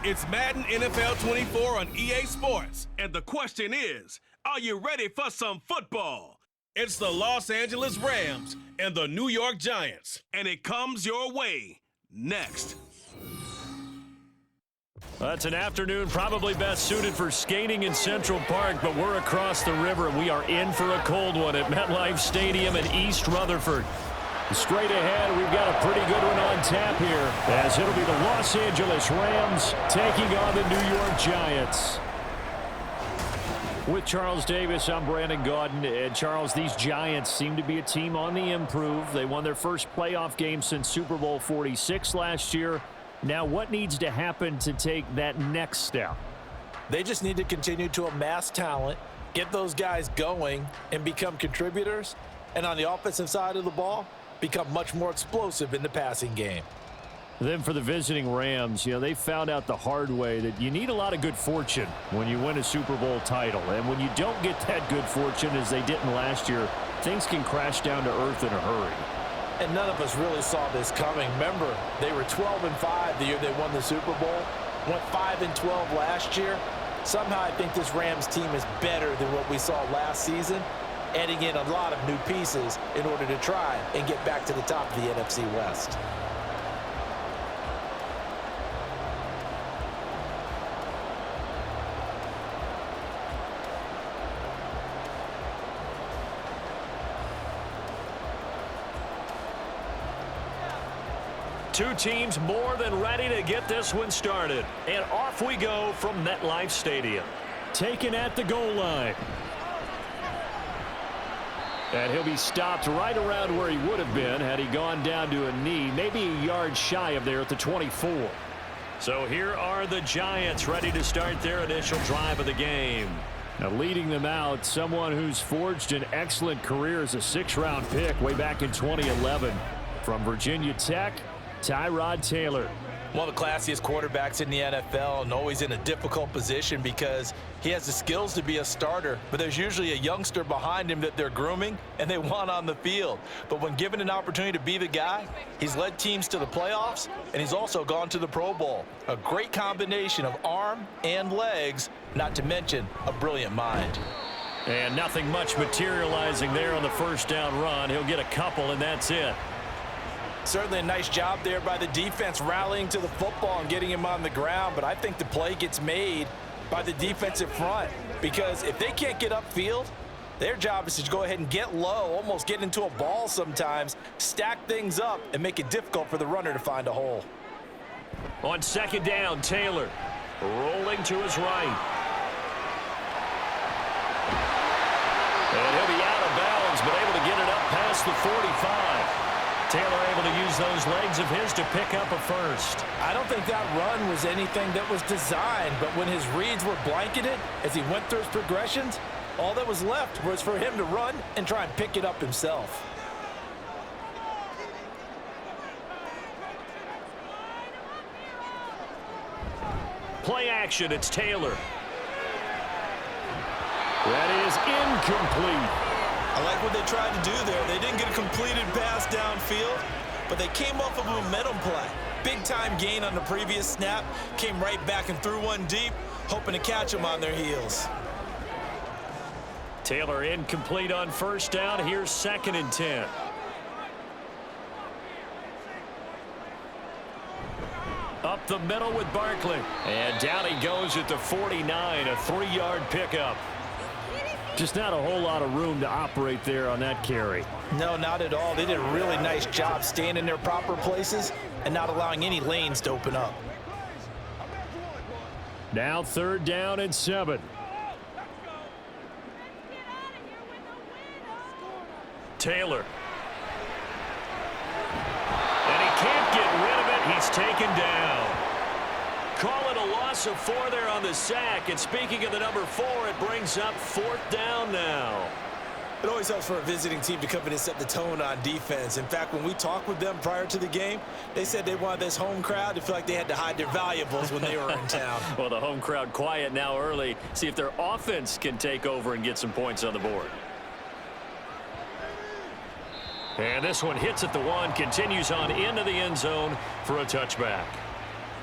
It's Madden NFL 24 on EA Sports. And the question is, are you ready for some football? It's the Los Angeles Rams and the New York Giants. And it comes your way next. That's an afternoon probably best suited for skating in Central Park, but we're across the river and we are in for a cold one at MetLife Stadium in East Rutherford. Straight ahead, we've got a pretty good one on tap here, as it'll be the Los Angeles Rams taking on the New York Giants. With Charles Davis, I'm Brandon Gaudin. And Charles, these Giants seem to be a team on the improve. They won their first playoff game since Super Bowl 46 last year. Now, what needs to happen to take that next step? They just need to continue to amass talent, get those guys going, and become contributors. And on the offensive side of the ball, become much more explosive in the passing game. Then for the visiting Rams, they found out the hard way that you need a lot of good fortune when you win a Super Bowl title. And when you don't get that good fortune, as they didn't last year, things can crash down to earth in a hurry. And none of us really saw this coming. Remember, they were 12-5 the year they won the Super Bowl, went 5-12 last year. Somehow I think this Rams team is better than what we saw last season, adding in a lot of new pieces in order to try and get back to the top of the NFC West. Two teams more than ready to get this one started. And off we go from MetLife Stadium. Taken at the goal line. And he'll be stopped right around where he would have been had he gone down to a knee, maybe a yard shy of there at the 24. So here are the Giants ready to start their initial drive of the game. Now leading them out, someone who's forged an excellent career as a 6th-round pick way back in 2011 from Virginia Tech, Tyrod Taylor. One of the classiest quarterbacks in the NFL, and always in a difficult position because he has the skills to be a starter, but there's usually a youngster behind him that they're grooming and they want on the field. But when given an opportunity to be the guy, he's led teams to the playoffs, and he's also gone to the Pro Bowl. A great combination of arm and legs, not to mention a brilliant mind. And nothing much materializing there on the first down run. He'll get a couple, and that's it. Certainly a nice job there by the defense rallying to the football and getting him on the ground, but I think the play gets made by the defensive front because if they can't get upfield, their job is to go ahead and get low, almost get into a ball sometimes, stack things up, and make it difficult for the runner to find a hole. On second down, Taylor rolling to his right. And he'll be out of bounds, but able to get it up past the 45. Taylor able to use those legs of his to pick up a first. I don't think that run was anything that was designed, but when his reads were blanketed as he went through his progressions, all that was left was for him to run and try and pick it up himself. Play action, it's Taylor. That is incomplete. I like what they tried to do there. They didn't get a completed pass downfield, but they came off of a momentum play. Big-time gain on the previous snap, came right back and threw one deep, hoping to catch them on their heels. Taylor incomplete on first down. Here's 2nd and 10. Up the middle with Barkley. And down he goes at the 49, a 3-yard pickup. Just not a whole lot of room to operate there on that carry. No, not at all. They did a really nice job staying in their proper places and not allowing any lanes to open up. Now 3rd down and 7. Taylor. And he can't get rid of it. He's taken down. Call it a loss of 4 there on the sack. And speaking of the number 4, it brings up 4th down now. It always helps for a visiting team to come in and set the tone on defense. In fact, when we talked with them prior to the game, they said they wanted this home crowd to feel like they had to hide their valuables when they were in town. Well, the home crowd quiet now early. See if their offense can take over and get some points on the board. And this one hits at the 1, continues on into the end zone for a touchback.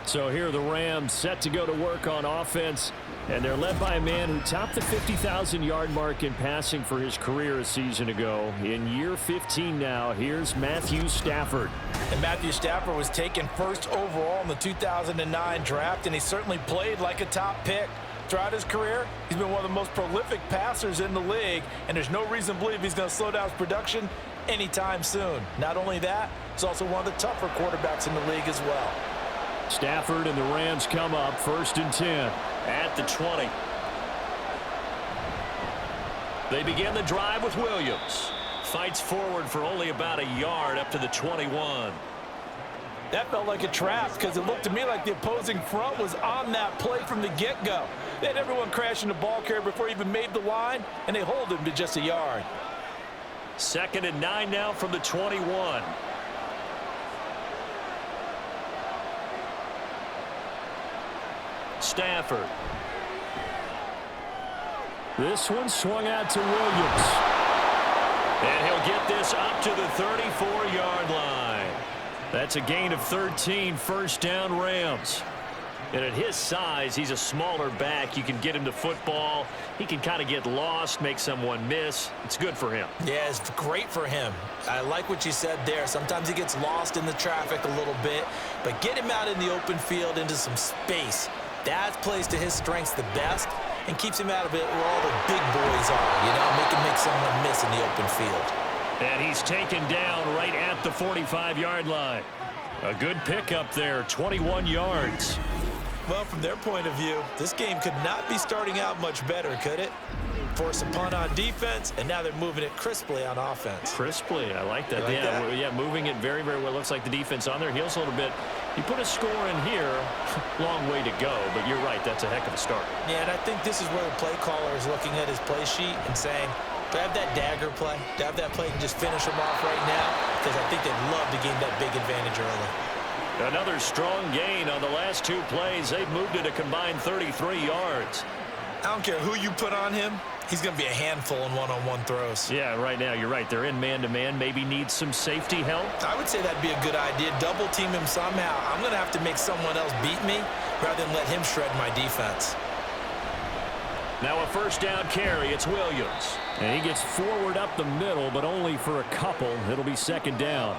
So here are the Rams set to go to work on offense, and they're led by a man who topped the 50,000-yard mark in passing for his career a season ago. In year 15 now, here's Matthew Stafford. And Matthew Stafford was taken first overall in the 2009 draft, and he certainly played like a top pick. Throughout his career, he's been one of the most prolific passers in the league, and there's no reason to believe he's going to slow down his production anytime soon. Not only that, he's also one of the tougher quarterbacks in the league as well. Stafford and the Rams come up 1st and 10 at the 20. They begin the drive with Williams. Fights forward for only about a yard up to the 21. That felt like a trap because it looked to me like the opposing front was on that play from the get-go. They had everyone crashing the ball carrier before he even made the line, and they hold him to just a yard. 2nd and 9 now from the 21. Stafford. This one swung out to Williams. And he'll get this up to the 34-yard line. That's a gain of 13, 1st down Rams. And at his size, he's a smaller back. You can get him to football. He can kind of get lost, make someone miss. It's good for him. Yeah, it's great for him. I like what you said there. Sometimes he gets lost in the traffic a little bit, but get him out in the open field into some space. That plays to his strengths the best and keeps him out of it where all the big boys are, make him make someone miss in the open field. And he's taken down right at the 45-yard line. A good pickup there, 21 yards. Well, from their point of view, this game could not be starting out much better, could it? Force a punt on defense, and now they're moving it crisply on offense. Crisply, I like that. Yeah, moving it very, very well. Looks like the defense on their heels a little bit. You put a score in here, long way to go, but you're right, that's a heck of a start. Yeah, and I think this is where the play caller is looking at his play sheet and saying, do I have that dagger play? Do I have that play and just finish them off right now? Because I think they'd love to gain that big advantage early. Another strong gain on the last 2 plays. They've moved it a combined 33 yards. I don't care who you put on him. He's going to be a handful in one-on-one throws. Yeah, right now, you're right. They're in man-to-man. Maybe need some safety help. I would say that'd be a good idea. Double team him somehow. I'm going to have to make someone else beat me rather than let him shred my defense. Now a 1st down carry. It's Williams. And he gets forward up the middle, but only for a couple. It'll be 2nd down.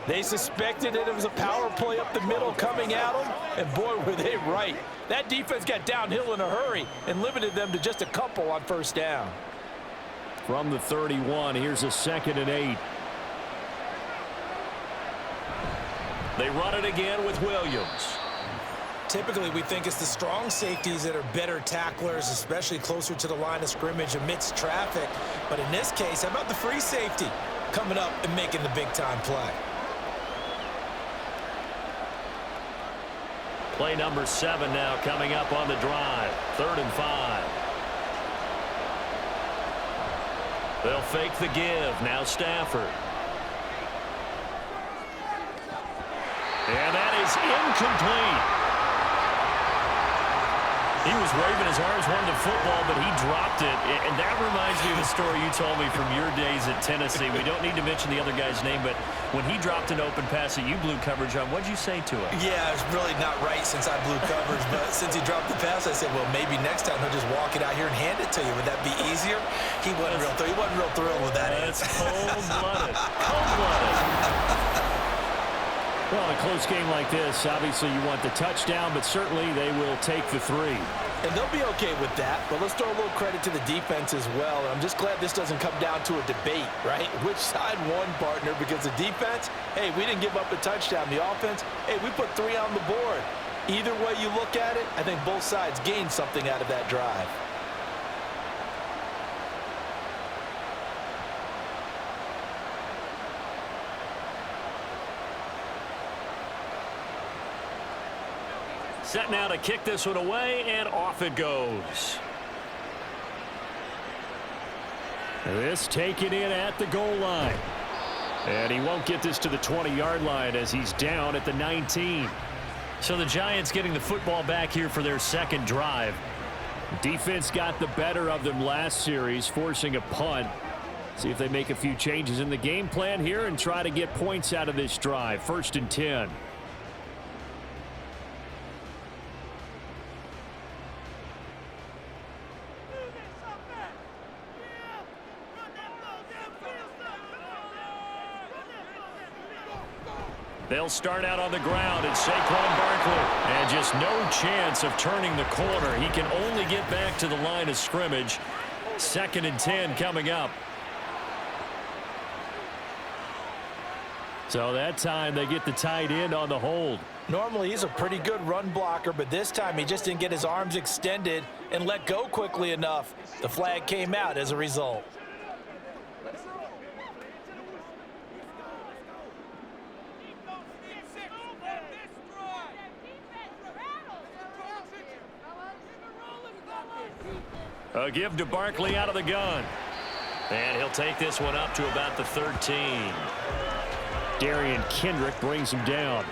They suspected it was a power play up the middle coming at them, and boy, were they right. That defense got downhill in a hurry and limited them to just a couple on 1st down. From the 31, here's a 2nd and 8. They run it again with Williams. Typically, we think it's the strong safeties that are better tacklers, especially closer to the line of scrimmage amidst traffic. But in this case, how about the free safety coming up and making the big-time play? Play number 7 now coming up on the drive. 3rd and 5. They'll fake the give. Now Stafford. And that is incomplete. He was waving his arms, wanted the football, but he dropped it. And that reminds me of the story you told me from your days at Tennessee. We don't need to mention the other guy's name, but when he dropped an open pass that you blew coverage on, what'd you say to him? Yeah, it's really not right since I blew coverage, but since he dropped the pass, I said, well, maybe next time he'll just walk it out here and hand it to you. Would that be easier? He wasn't real thrilled with that. That's cold-blooded. Cold-blooded. Well, in a close game like this, obviously you want the touchdown, but certainly they will take the 3. And they'll be okay with that, but let's throw a little credit to the defense as well. And I'm just glad this doesn't come down to a debate, right? Which side won, partner? Because the defense, hey, we didn't give up a touchdown. The offense, hey, we put 3 on the board. Either way you look at it, I think both sides gained something out of that drive. Set now to kick this one away, and off it goes. This taken in at the goal line. And he won't get this to the 20-yard line as he's down at the 19. So the Giants getting the football back here for their 2nd drive. Defense got the better of them last series, forcing a punt. See if they make a few changes in the game plan here and try to get points out of this drive. 1st and 10. They'll start out on the ground. It's Saquon Barkley. And just no chance of turning the corner. He can only get back to the line of scrimmage. 2nd and 10 coming up. So that time they get the tight end on the hold. Normally he's a pretty good run blocker, but this time he just didn't get his arms extended and let go quickly enough. The flag came out as a result. A give to Barkley out of the gun. And he'll take this one up to about the 13. Darian Kendrick brings him down.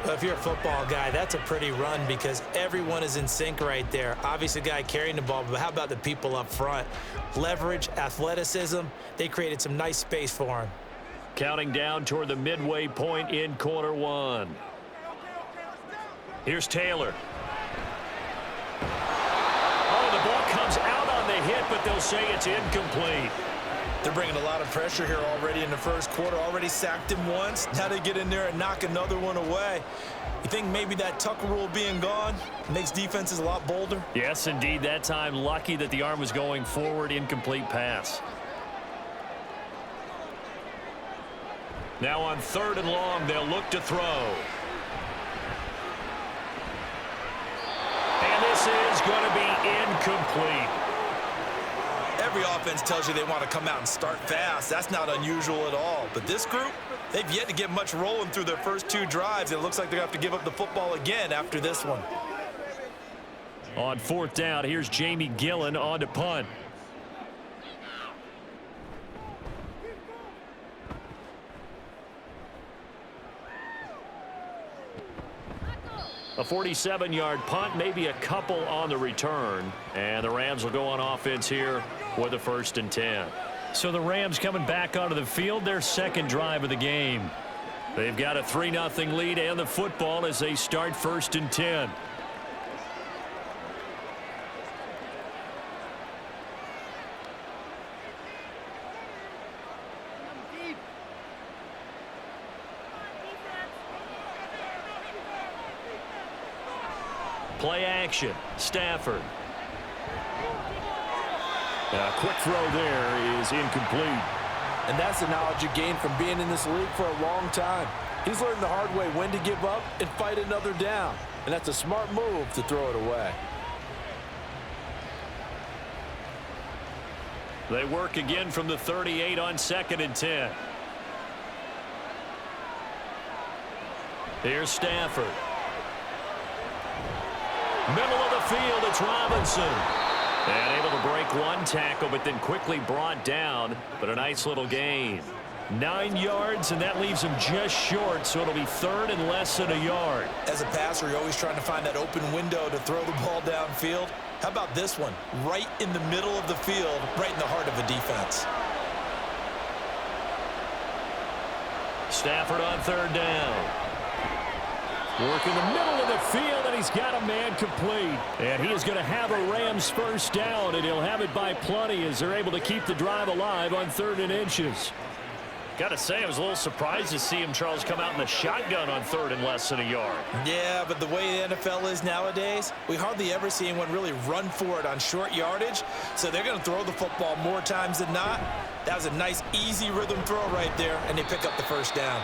Well, if you're a football guy, that's a pretty run because everyone is in sync right there. Obviously, the guy carrying the ball, but how about the people up front? Leverage, athleticism, they created some nice space for him. Counting down toward the midway point in quarter 1. Here's Taylor. Oh, the ball comes out on the hit, but they'll say it's incomplete. They're bringing a lot of pressure here already in the first quarter. Already sacked him once. Now they get in there and knock another one away. You think maybe that tuck rule being gone makes defenses a lot bolder? Yes, indeed. That time, lucky that the arm was going forward. Incomplete pass. Now on 3rd and long, they'll look to throw. And this is going to be incomplete. Every offense tells you they want to come out and start fast. That's not unusual at all. But this group, they've yet to get much rolling through their first 2 drives. It looks like they're going to have to give up the football again after this one. On 4th down, here's Jamie Gillen on to punt. A 47-yard punt, maybe a couple on the return. And the Rams will go on offense here with a 1st and 10. So the Rams coming back onto the field, their 2nd drive of the game. They've got a 3-0 lead and the football as they start 1st and 10. Play action. Stafford. A quick throw there is incomplete. And that's the knowledge you gain from being in this league for a long time. He's learned the hard way when to give up and fight another down. And that's a smart move to throw it away. They work again from the 38 on 2nd and 10. Here's Stafford. Middle of the field, it's Robinson. And able to break one tackle, but then quickly brought down. But a nice little gain. 9 yards, and that leaves him just short, so it'll be 3rd and less than a yard. As a passer, you're always trying to find that open window to throw the ball downfield. How about this one? Right in the middle of the field, right in the heart of a defense. Stafford on 3rd down. Work in the middle of the field, and he's got a man complete. And he is going to have a Rams 1st down, and he'll have it by plenty as they're able to keep the drive alive on 3rd and inches. Got to say, I was a little surprised to see him, Charles, come out in the shotgun on 3rd and less than a yard. Yeah, but the way the NFL is nowadays, we hardly ever see anyone really run for it on short yardage. So they're going to throw the football more times than not. That was a nice, easy rhythm throw right there, and they pick up the 1st down.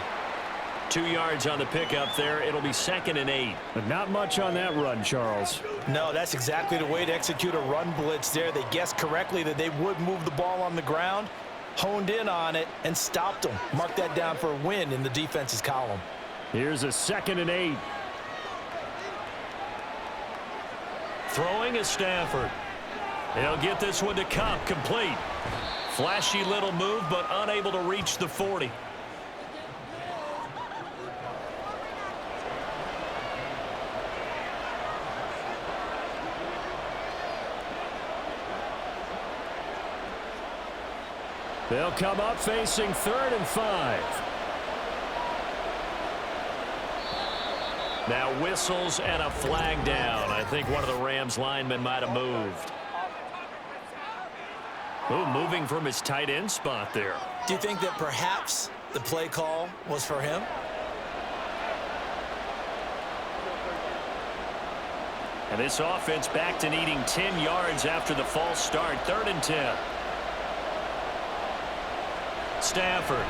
2 yards on the pickup there. It'll be 2nd and 8. But not much on that run, Charles. No, that's exactly the way to execute a run blitz there. They guessed correctly that they would move the ball on the ground, honed in on it, and stopped them. Mark that down for a win in the defense's column. Here's a 2nd and 8. Throwing is Stafford. He'll get this one to Cup, complete. Flashy little move, but unable to reach the 40. They'll come up facing 3rd and 5. Now whistles and a flag down. I think one of the Rams linemen might have moved. Oh, moving from his tight end spot there. Do you think that perhaps the play call was for him? And this offense back to needing 10 yards after the false start. 3rd and 10. Stafford.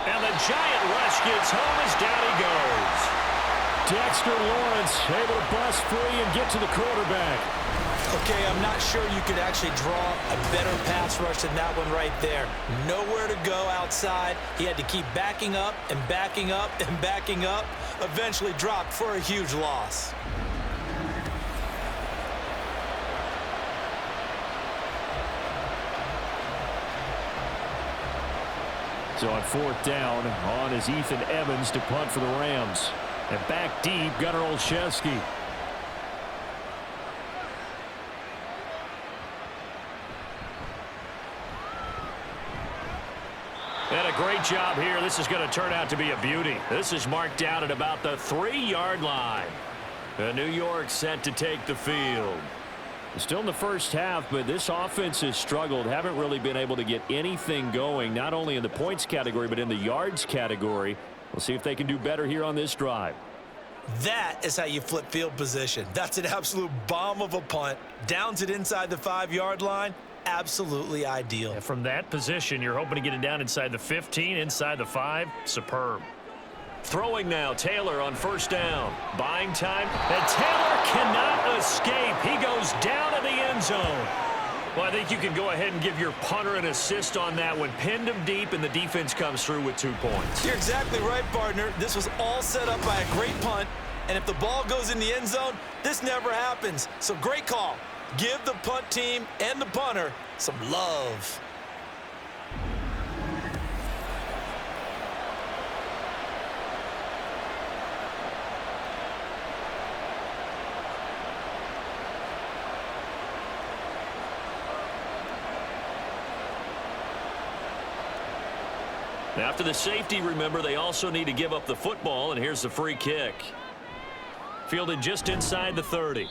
And the giant rush gets home as down he goes. Dexter Lawrence able to bust free and get to the quarterback. Okay, I'm not sure you could actually draw a better pass rush than that one right there. Nowhere to go outside. He had to keep backing up and backing up and backing up. Eventually dropped for a huge loss. So on 4th down, on is Ethan Evans to punt for the Rams. And back deep, Gunnar Olszewski. And a great job here. This is going to turn out to be a beauty. This is marked down at about the 3-yard line. And New York set to take the field. Still in the first half, but this offense has struggled. Haven't really been able to get anything going, not only in the points category, but in the yards category. We'll see if they can do better here on this drive. That is how you flip field position. That's an absolute bomb of a punt. Downs it inside the 5-yard line. Absolutely ideal. And from that position, you're hoping to get it down inside the 15, inside the 5. Superb. Throwing now, Taylor on 1st down. Buying time, and Taylor cannot escape. He goes down in the end zone. Well, I think you can go ahead and give your punter an assist on that one. Pinned him deep, and the defense comes through with 2 points. You're exactly right, partner. This was all set up by a great punt, and if the ball goes in the end zone, this never happens. So great call. Give the punt team and the punter some love. After the safety, remember, they also need to give up the football, and here's the free kick. Fielded just inside the 30.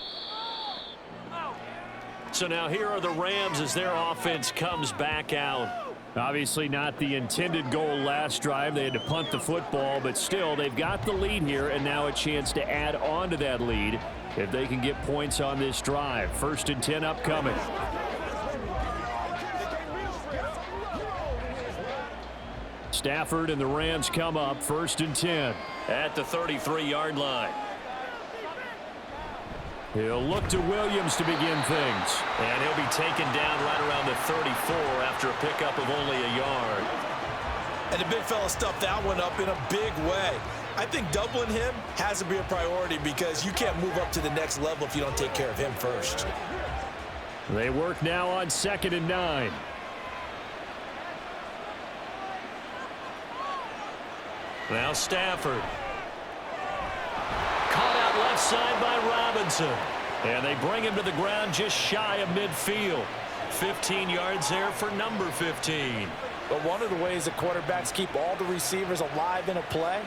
So now here are the Rams as their offense comes back out. Obviously not the intended goal last drive. They had to punt the football, but still they've got the lead here, and now a chance to add on to that lead if they can get points on this drive. 1st and 10 upcoming. Stafford and the Rams come up 1st and 10. At the 33-yard line. He'll look to Williams to begin things. And he'll be taken down right around the 34 after a pickup of only a yard. And the big fella stuffed that one up in a big way. I think doubling him has to be a priority because you can't move up to the next level if you don't take care of him first. They work now on 2nd and 9. Now Stafford. Caught out left side by Robinson. And they bring him to the ground just shy of midfield. 15 yards there for number 15. But one of the ways that quarterbacks keep all the receivers alive in a play,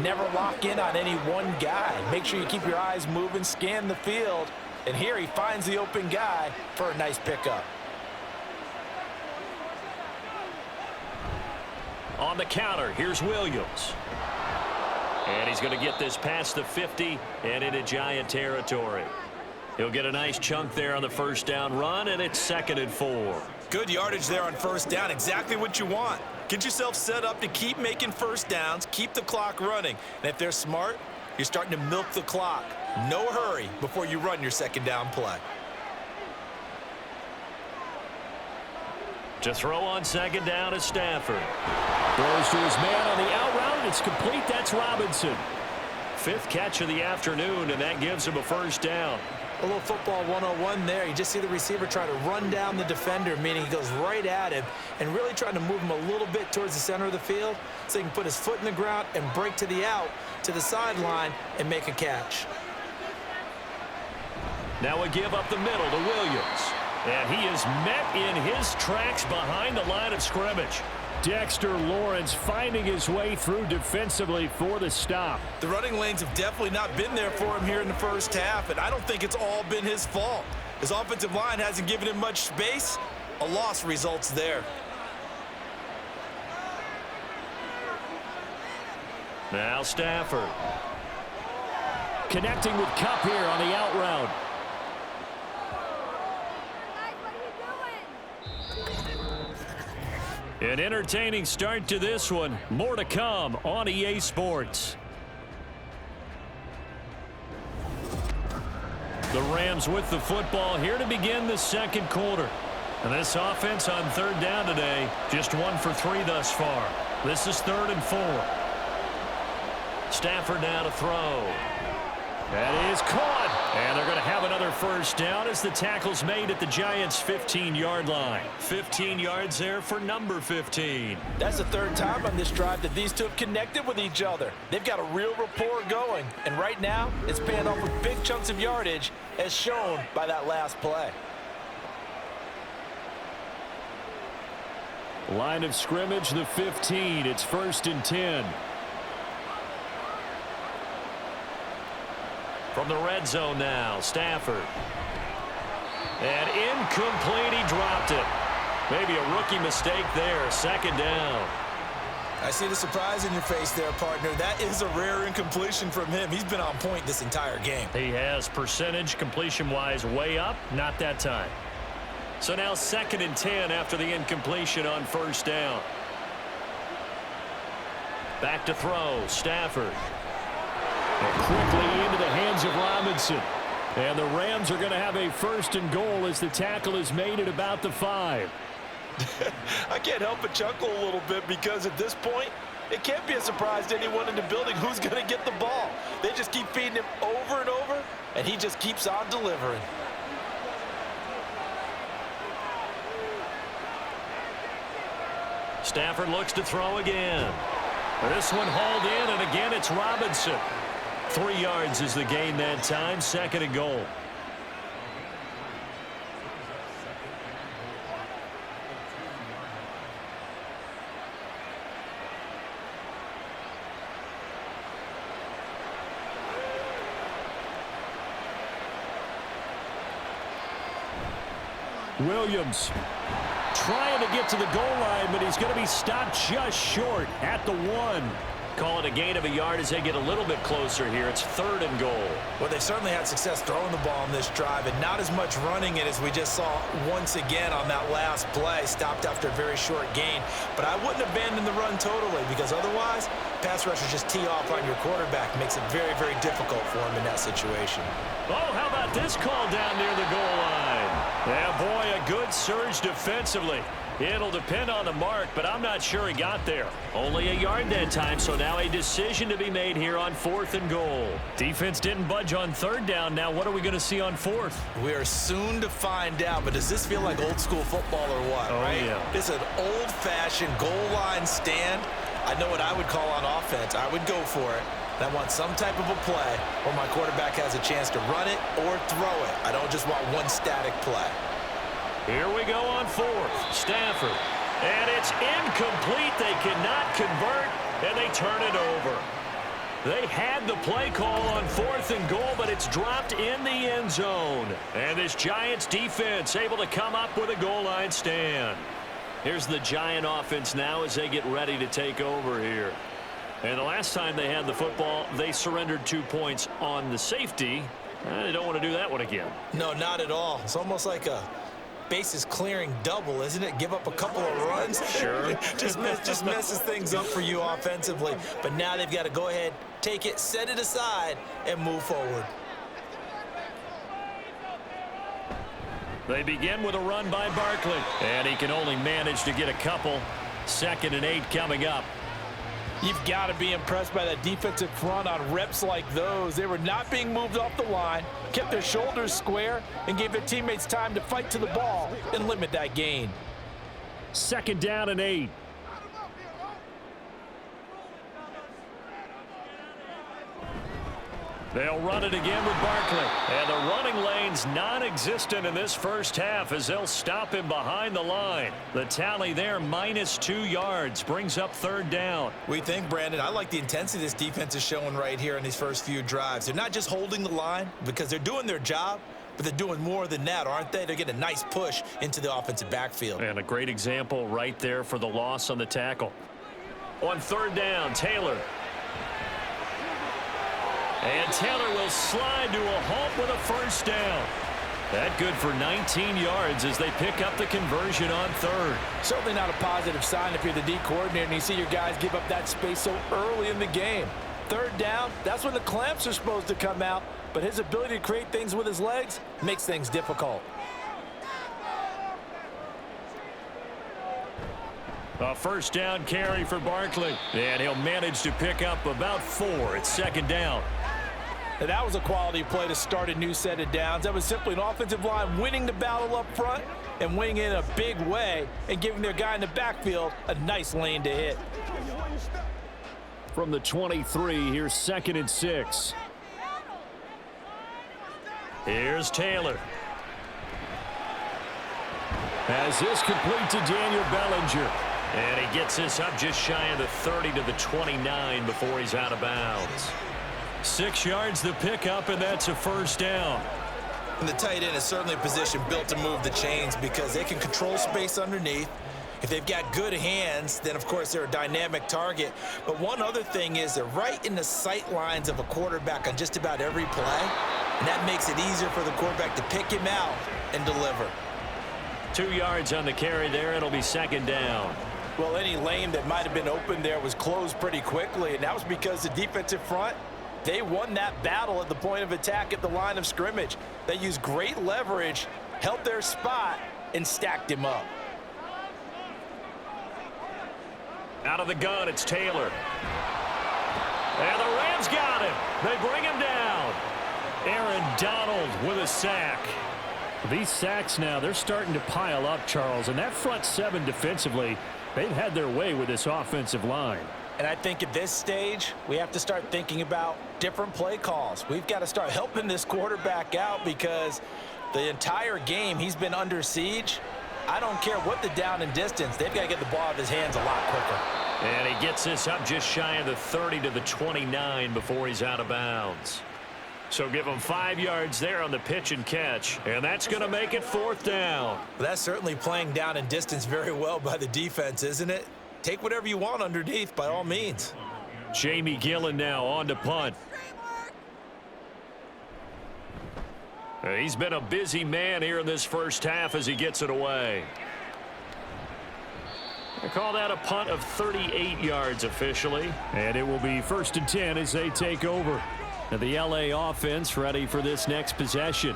never lock in on any one guy. Make sure you keep your eyes moving, scan the field. And here he finds the open guy for a nice pickup. On the counter, here's Williams. And he's going to get this past the 50 and into Giant territory. He'll get a nice chunk there on the 1st down run, and it's 2nd and 4. Good yardage there on 1st down. Exactly what you want. Get yourself set up to keep making 1st downs, keep the clock running. And if they're smart, you're starting to milk the clock. No hurry before you run your 2nd down play. To throw on 2nd down is Stafford. Throws to his man on the out route. It's complete. That's Robinson. 5th catch of the afternoon, and that gives him a 1st down. A little football 101 there. You just see the receiver try to run down the defender, meaning he goes right at him and really trying to move him a little bit towards the center of the field so he can put his foot in the ground and break to the out, to the sideline, and make a catch. Now a give up the middle to Williams. And he is met in his tracks behind the line of scrimmage. Dexter Lawrence finding his way through defensively for the stop. The running lanes have definitely not been there for him here in the 1st half, and I don't think it's all been his fault. His offensive line hasn't given him much space. A loss results there. Now Stafford. Connecting with Kupp here on the out route. An entertaining start to this one. More to come on EA Sports. The Rams with the football here to begin the second quarter. And this offense on third down today, just 1 for 3 thus far. This is 3rd and 4. Stafford now to throw. That is caught. And they're going to have another first down as the tackle's made at the Giants' 15-yard line. 15 yards there for number 15. That's the 3rd time on this drive that these two have connected with each other. They've got a real rapport going. And right now, it's paying off with big chunks of yardage as shown by that last play. Line of scrimmage, the 15. It's 1st and 10. From the red zone now, Stafford. And incomplete, he dropped it. Maybe a rookie mistake there, 2nd down. I see the surprise in your face there, partner. That is a rare incompletion from him. He's been on point this entire game. He has percentage completion-wise way up, not that time. So now 2nd and 10 after the incompletion on 1st down. Back to throw, Stafford. And quickly into the hands of Robinson. And the Rams are going to have a 1st and goal as the tackle is made at about the 5. I can't help but chuckle a little bit because at this point, it can't be a surprise to anyone in the building who's going to get the ball. They just keep feeding him over and over, and he just keeps on delivering. Stafford looks to throw again. This one hauled in, and again it's Robinson. 3 yards is the gain that time, 2nd and goal. Williams trying to get to the goal line, but he's going to be stopped just short at the 1. Call it a gain of a yard as they get a little bit closer here. It's 3rd and goal. Well, they certainly had success throwing the ball on this drive and not as much running it as we just saw once again on that last play. Stopped after a very short gain. But I wouldn't abandon the run totally because otherwise, pass rushers just tee off on your quarterback. Makes it very, very difficult for him in that situation. Oh, how about this call down near the goal line? Yeah, boy, a good surge defensively. It'll depend on the mark, but I'm not sure he got there. Only a yard that time, so now a decision to be made here on 4th and goal. Defense didn't budge on 3rd down. Now what are we going to see on 4th? We are soon to find out, but does this feel like old school football or what, right? Yeah. It's an old-fashioned goal line stand. I know what I would call on offense. I would go for it. And I want some type of a play where my quarterback has a chance to run it or throw it. I don't just want one static play. Here we go on 4th. Stafford. And it's incomplete. They cannot convert, and they turn it over. They had the play call on 4th and goal, but it's dropped in the end zone. And this Giants defense able to come up with a goal line stand. Here's the Giant offense now as they get ready to take over here. And the last time they had the football, they surrendered 2 points on the safety. They don't want to do that one again. No, not at all. It's almost like a bases clearing double, isn't it? Give up a couple of runs. Sure. just messes things up for you offensively. But now they've got to go ahead, take it, set it aside, and move forward. They begin with a run by Barkley. And he can only manage to get a couple. 2nd and 8 coming up. You've got to be impressed by that defensive front on reps like those. They were not being moved off the line, kept their shoulders square, and gave their teammates time to fight to the ball and limit that gain. 2nd down and 8. They'll run it again with Barkley. And the running lane's non-existent in this first half as they'll stop him behind the line. The tally there, -2 yards, brings up 3rd down. We think, Brandon, I like the intensity this defense is showing right here in these first few drives. They're not just holding the line because they're doing their job, but they're doing more than that, aren't they? They're getting a nice push into the offensive backfield. And a great example right there for the loss on the tackle. On 3rd down, Taylor. And Taylor will slide to a halt with a first down. That good for 19 yards as they pick up the conversion on third. Certainly not a positive sign if you're the D coordinator and you see your guys give up that space so early in the game. Third down, that's when the clamps are supposed to come out, but his ability to create things with his legs makes things difficult. A first down carry for Barkley, and he'll manage to pick up about 4. It's second down. Now, that was a quality play to start a new set of downs. That was simply an offensive line winning the battle up front and winning in a big way and giving their guy in the backfield a nice lane to hit. From the 23, here's 2nd and 6. Here's Taylor. As this complete to Daniel Bellinger. And he gets this up just shy of the 30 to the 29 before he's out of bounds. 6 yards the pickup, and that's a first down. And the tight end is certainly a position built to move the chains because they can control space underneath. If they've got good hands, then, of course, they're a dynamic target. But one other thing is they're right in the sight lines of a quarterback on just about every play, and that makes it easier for the quarterback to pick him out and deliver. 2 yards on the carry there. It'll be second down. Well, any lane that might have been open there was closed pretty quickly, and that was because the defensive front, they won that battle at the point of attack at the line of scrimmage. They used great leverage, held their spot, and stacked him up. Out of the gun, it's Taylor. And the Rams got him. They bring him down. Aaron Donald with a sack. These sacks now, they're starting to pile up, Charles. And that front 7 defensively, they've had their way with this offensive line. And I think at this stage, we have to start thinking about different play calls. We've got to start helping this quarterback out because the entire game he's been under siege. I don't care what the down and distance. They've got to get the ball out of his hands a lot quicker. And he gets this up just shy of the 30 to the 29 before he's out of bounds. So give him 5 yards there on the pitch and catch, and that's going to make it 4th down. Well, that's certainly playing down and distance very well by the defense, isn't it? Take whatever you want underneath, by all means. Jamie Gillen now on to punt. He's been a busy man here in this first half as he gets it away. They call that a punt of 38 yards officially. And it will be 1st and 10 as they take over. Now the LA offense ready for this next possession.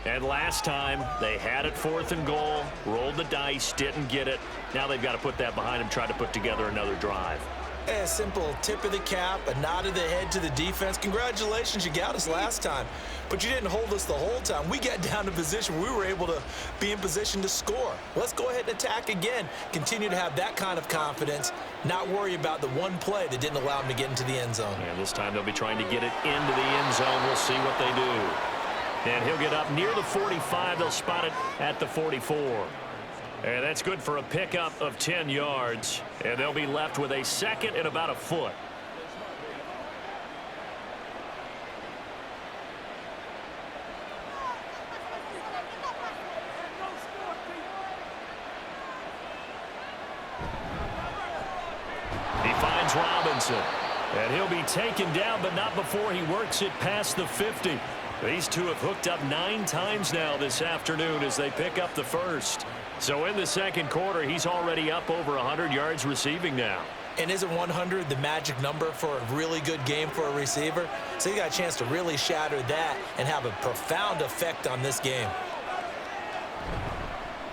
And last time they had it 4th and goal, rolled the dice, didn't get it. Now they've got to put that behind them, try to put together another drive. A simple tip of the cap, a nod of the head to the defense. Congratulations, you got us last time. But you didn't hold us the whole time. We got down to position where we were able to be in position to score. Let's go ahead and attack again. Continue to have that kind of confidence, not worry about the one play that didn't allow them to get into the end zone. And this time they'll be trying to get it into the end zone. We'll see what they do. And he'll get up near the 45. They'll spot it at the 44. And that's good for a pickup of 10 yards. And they'll be left with a 2nd and about a foot. He finds Robinson. And he'll be taken down, but not before he works it past the 50. These two have hooked up 9 times now this afternoon as they pick up the first. So in the second quarter, he's already up over 100 yards receiving now. And isn't 100 the magic number for a really good game for a receiver? So you got a chance to really shatter that and have a profound effect on this game.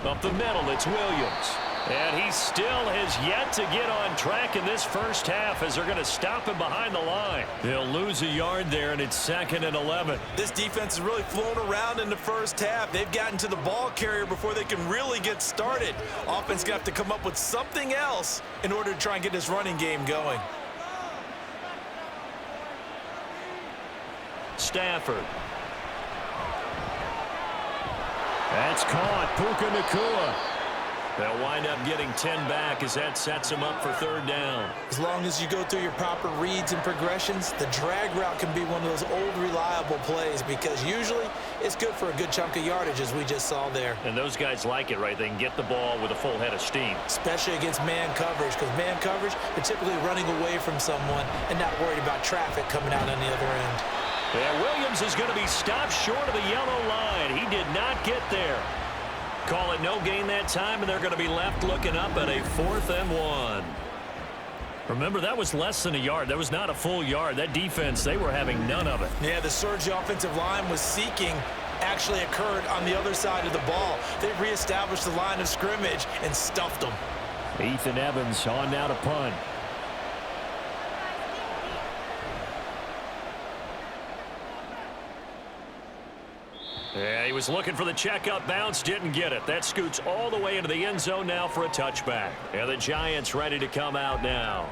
Up the middle, it's Williams. And he still has yet to get on track in this first half as they're going to stop him behind the line. They'll lose a yard there, and it's 2nd and 11. This defense has really flown around in the first half. They've gotten to the ball carrier before they can really get started. Offense got to come up with something else in order to try and get this running game going. Stafford. That's caught. Puka Nacua. They'll wind up getting 10 back as that sets them up for third down. As long as you go through your proper reads and progressions, the drag route can be one of those old reliable plays because usually it's good for a good chunk of yardage as we just saw there. And those guys like it, right? They can get the ball with a full head of steam. Especially against man coverage, because man coverage, they're typically running away from someone and not worried about traffic coming out on the other end. Yeah, Williams is going to be stopped short of the yellow line. He did not get there. Call it no gain that time, and they're going to be left looking up at a 4th and 1. Remember, that was less than a yard. That was not a full yard. That defense, they were having none of it. Yeah, the surge the offensive line was seeking actually occurred on the other side of the ball. They reestablished the line of scrimmage and stuffed them. Ethan Evans on now to punt. Yeah, he was looking for the checkup bounce, didn't get it. That scoots all the way into the end zone now for a touchback. Yeah, the Giants ready to come out now.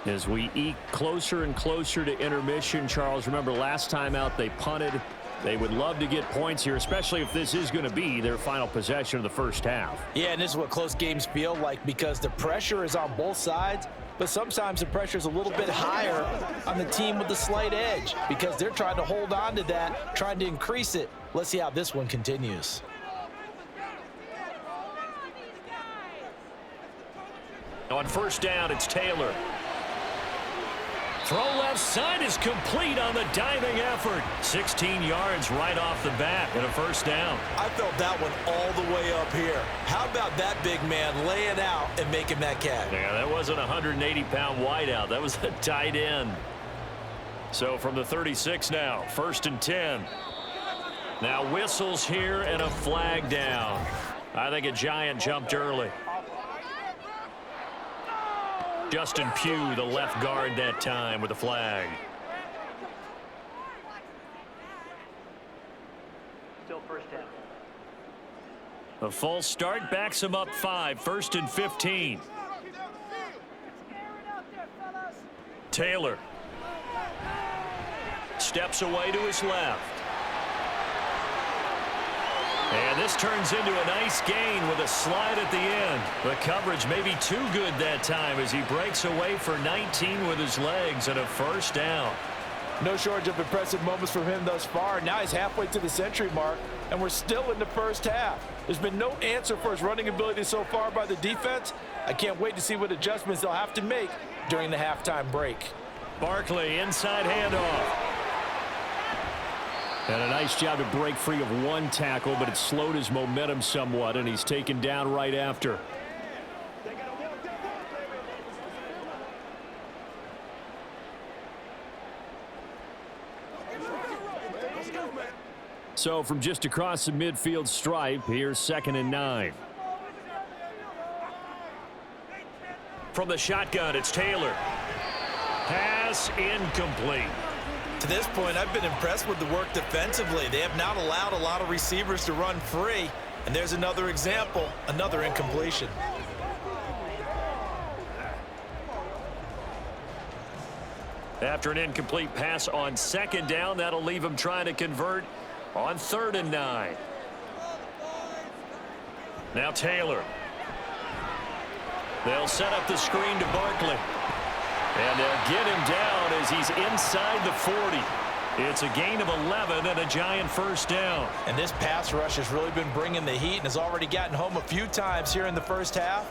As we eke closer and closer to intermission, Charles, remember last time out they punted. They would love to get points here, especially if this is going to be their final possession of the first half. Yeah, and this is what close games feel like because the pressure is on both sides, but sometimes the pressure is a little bit higher on the team with the slight edge because they're trying to hold on to that, trying to increase it. Let's see how this one continues. On first down, it's Taylor. Throw left side is complete on the diving effort. 16 yards right off the bat and a first down. I felt that one all the way up here. How about that big man laying out and making that catch? Yeah, that wasn't a 180-pound wideout. That was a tight end. So from the 36 now, 1st and 10. Now whistles here and a flag down. I think a Giant jumped early. Justin Pugh, the left guard that time with the flag. Still first down. A false start backs him up 5, 1st and 15. Taylor steps away to his left. And this turns into a nice gain with a slide at the end. The coverage may be too good that time as he breaks away for 19 with his legs and a first down. No shortage of impressive moments from him thus far. Now he's halfway to the century mark, and we're still in the first half. There's been no answer for his running ability so far by the defense. I can't wait to see what adjustments they'll have to make during the halftime break. Barkley, inside handoff. And a nice job to break free of one tackle, but it slowed his momentum somewhat, and he's taken down right after. So from just across the midfield stripe, here's 2nd and 9. From the shotgun, it's Taylor. Pass incomplete. To this point, I've been impressed with the work defensively. They have not allowed a lot of receivers to run free. And there's another example, another incompletion. After an incomplete pass on 2nd down, that'll leave him trying to convert on 3rd and 9. Now Taylor. They'll set up the screen to Barkley. And they'll get him down as he's inside the 40. It's a gain of 11 and a Giant first down. And this pass rush has really been bringing the heat and has already gotten home a few times here in the first half.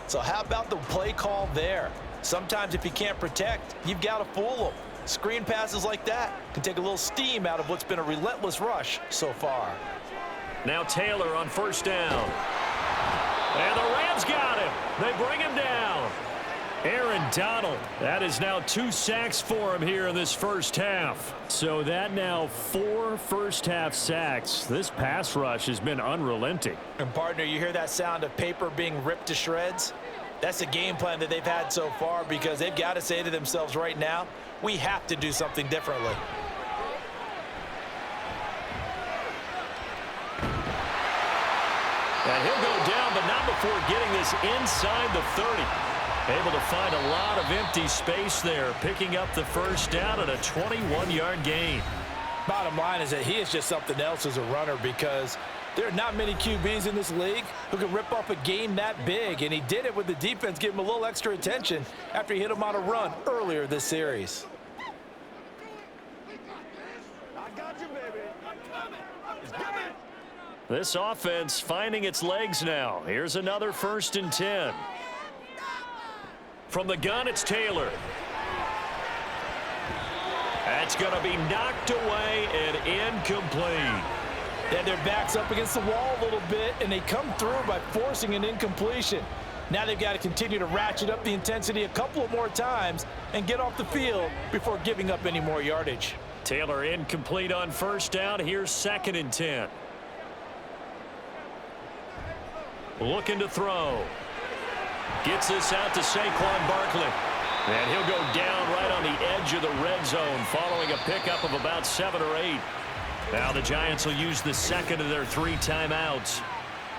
So how about the play call there? Sometimes if you can't protect, you've got to fool them. Screen passes like that can take a little steam out of what's been a relentless rush so far. Now Taylor on first down. And the Rams got him. They bring him down. Aaron Donald. That is now 2 sacks for him here in this first half. So that now 4 first-half sacks. This pass rush has been unrelenting. And partner, you hear that sound of paper being ripped to shreds? That's the game plan that they've had so far because they've got to say to themselves right now, we have to do something differently. And he'll go down, but not before getting this inside the 30. Able to find a lot of empty space there, picking up the first down and a 21-yard gain. Bottom line is that he is just something else as a runner because There are not many QBs in this league who can rip off a game that big, and he did it with the defense giving him a little extra attention after he hit him on a run earlier this series. This offense finding its legs now. Here's another 1st and 10. From the gun, it's Taylor. That's going to be knocked away and incomplete. They had their backs up against the wall a little bit, and they come through by forcing an incompletion. Now they've got to continue to ratchet up the intensity a couple of more times and get off the field before giving up any more yardage. Taylor incomplete on 1st down. Here's 2nd and 10. Looking to throw. Gets this out to Saquon Barkley. And he'll go down right on the edge of the red zone following a pickup of about 7 or 8. Now the Giants will use the 2nd of their 3 timeouts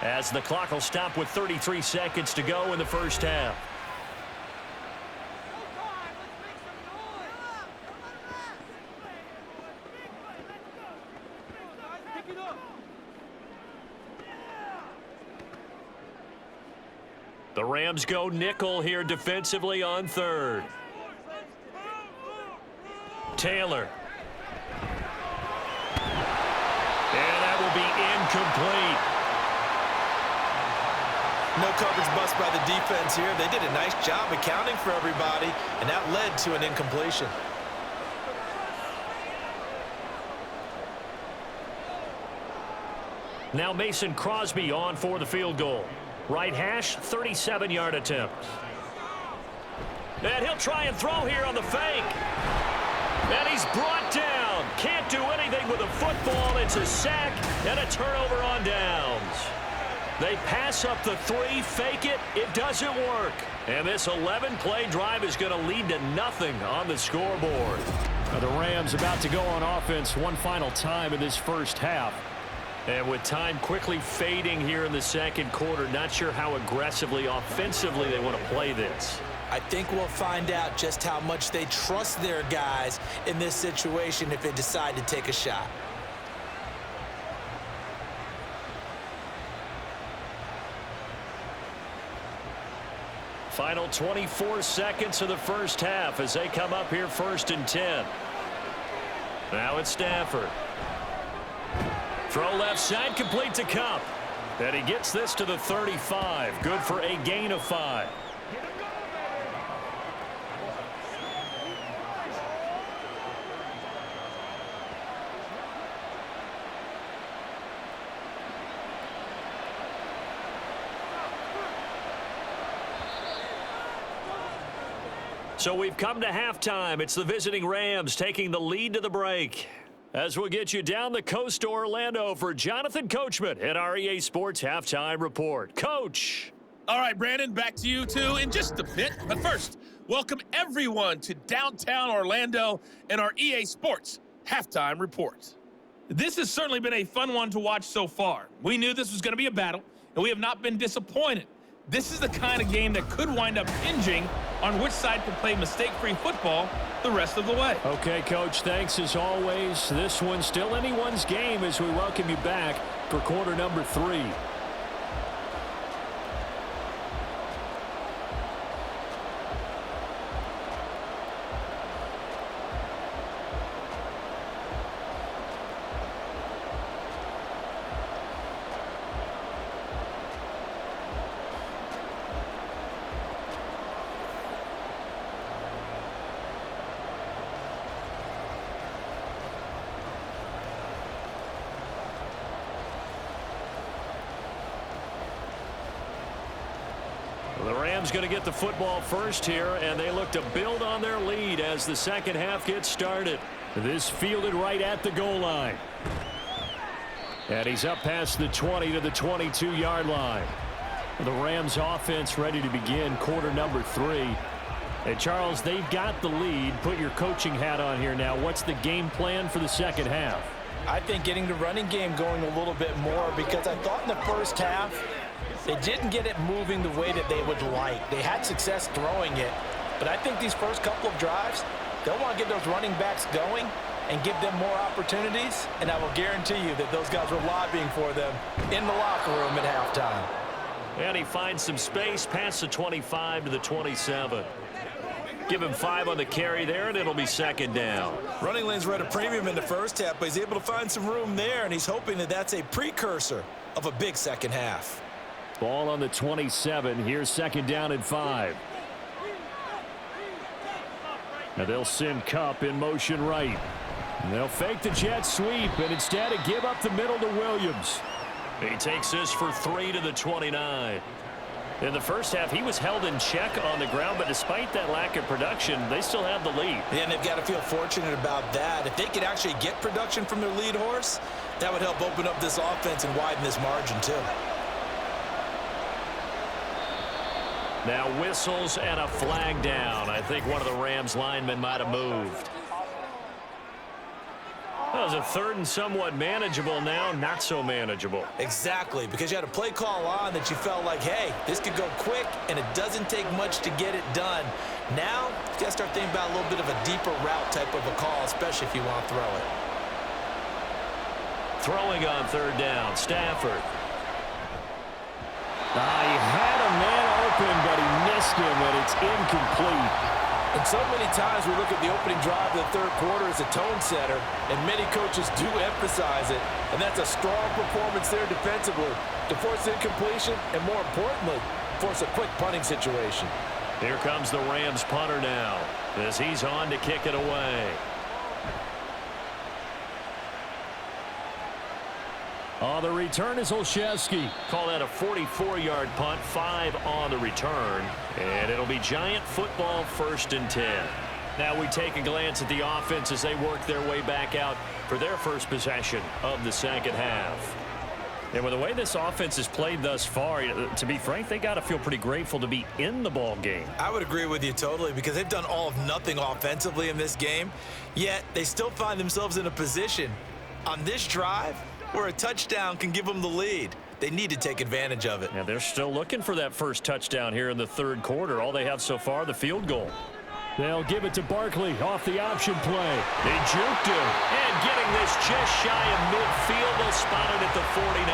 as the clock will stop with 33 seconds to go in the 1st half. The Rams go nickel here defensively on 3rd. Taylor. And that will be incomplete. No coverage bust by the defense here. They did a nice job accounting for everybody, and that led to an incompletion. Now Mason Crosby on for the field goal. Right hash, 37-yard attempt. And he'll try and throw here on the fake. And he's brought down. Can't do anything with a football. It's a sack and a turnover on downs. They pass up the 3, fake it. It doesn't work. And this 11-play drive is going to lead to nothing on the scoreboard. The Rams about to go on offense one final time in this 1st half. And with time quickly fading here in the 2nd quarter, not sure how aggressively, offensively they want to play this. I think we'll find out just how much they trust their guys in this situation if they decide to take a shot. Final 24 seconds of the 1st half as they come up here 1st and 10. Now it's Stafford. Throw left side, complete to Cup. And he gets this to the 35. Good for a gain of 5. So we've come to halftime. It's the visiting Rams taking the lead to the break. As we'll get you down the coast to Orlando for Jonathan Coachman at our EA Sports Halftime Report. Coach. All right, Brandon, back to you two in just a bit. But first, welcome everyone to downtown Orlando and our EA Sports Halftime Report. This has certainly been a fun one to watch so far. We knew this was going to be a battle, and we have not been disappointed. This is the kind of game that could wind up hinging on which side can play mistake-free football the rest of the way. Okay, Coach, thanks as always. This one's still anyone's game as we welcome you back for quarter number 3. The Rams going to get the football first here, and they look to build on their lead as the 2nd half gets started. This fielded right at the goal line. And he's up past the 20 to the 22-yard line. The Rams offense ready to begin quarter number 3. And Charles, they've got the lead. Put your coaching hat on here now. What's the game plan for the 2nd half? I think getting the running game going a little bit more, because I thought in the 1st half they didn't get it moving the way that they would like. They had success throwing it, but I think these first couple of drives, they'll want to get those running backs going and give them more opportunities, and I will guarantee you that those guys were lobbying for them in the locker room at halftime. And he finds some space past the 25 to the 27. Give him 5 on the carry there, and it'll be second down. Running lanes were at a premium in the first half, but he's able to find some room there, and he's hoping that that's a precursor of a big second half. Ball on the 27. Here's second down and 5. Now they'll send Kupp in motion right. And they'll fake the jet sweep, and instead of give up the middle to Williams. He takes this for 3 to the 29. In the first half, he was held in check on the ground, but despite that lack of production, they still have the lead. Yeah, and they've got to feel fortunate about that. If they could actually get production from their lead horse, that would help open up this offense and widen this margin too. Now whistles and a flag down. I think one of the Rams linemen might have moved. That was a third and somewhat manageable, now not so manageable. Exactly, because you had a play call on that you felt like, hey, this could go quick, and it doesn't take much to get it done. Now, you got to start thinking about a little bit of a deeper route type of a call, especially if you want to throw it. Throwing on third down, Stafford. He had a man open, but he missed him, and it's incomplete. And so many times we look at the opening drive of the third quarter as a tone setter, and many coaches do emphasize it, and that's a strong performance there defensively to force incompletion and, more importantly, force a quick punting situation. Here comes the Rams punter now as he's on to kick it away. On the return is Olszewski. Call that a 44-yard punt, 5 on the return. And it'll be Giant football, 1st and 10. Now we take a glance at the offense as they work their way back out for their first possession of the second half. And with the way this offense has played thus far, to be frank, they got to feel pretty grateful to be in the ball game. I would agree with you totally, because they've done all of nothing offensively in this game, yet they still find themselves in a position on this drive where a touchdown can give them the lead. They need to take advantage of it. And they're still looking for that first touchdown here in the third quarter. All they have so far, the field goal. They'll give it to Barkley off the option play. They juked him. And getting this just shy of midfield, they'll spot it at the 49.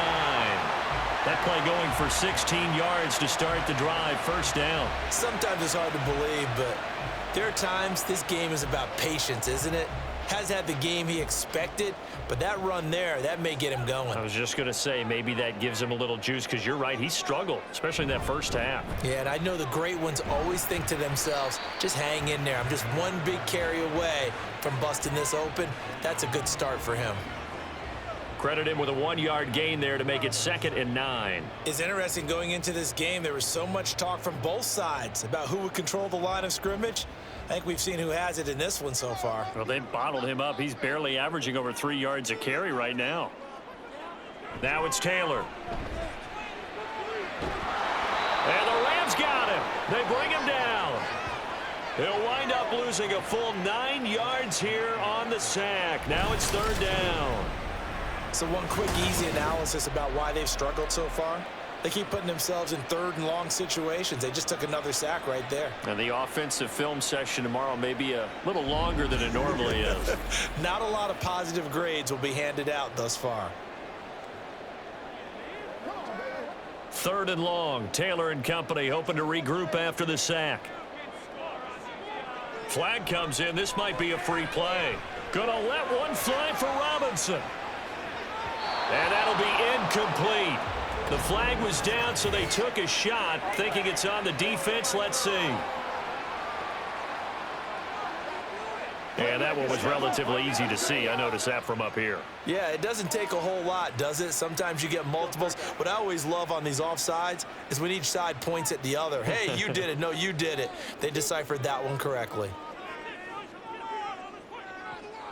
That play going for 16 yards to start the drive, first down. Sometimes it's hard to believe, but there are times this game is about patience, isn't it? Has had the game he expected, but that run there, that may get him going. I was just going to say, maybe that gives him a little juice, because you're right, he struggled, especially in that first half. Yeah, and I know the great ones always think to themselves, just hang in there. I'm just one big carry away from busting this open. That's a good start for him. Credit him with a 1-yard gain there to make it 2nd and 9. It's interesting going into this game. There was so much talk from both sides about who would control the line of scrimmage. I think we've seen who has it in this one so far. Well, they bottled him up. He's barely averaging over 3 yards a carry right now. Now it's Taylor. And the Rams got him. They bring him down. He'll wind up losing a full 9 yards here on the sack. Now it's 3rd down. So one quick, easy analysis about why they've struggled so far. They keep putting themselves in 3rd and long situations. They just took another sack right there. And the offensive film session tomorrow may be a little longer than it normally is. Not a lot of positive grades will be handed out thus far. 3rd and long. Taylor and company hoping to regroup after the sack. Flag comes in. This might be a free play. Gonna let one fly for Robinson. And that'll be incomplete. The flag was down, so they took a shot, thinking it's on the defense. Let's see. And that one was relatively easy to see. I noticed that from up here. Yeah, it doesn't take a whole lot, does it? Sometimes you get multiples. What I always love on these offsides is when each side points at the other. Hey, you did it. No, you did it. They deciphered that one correctly.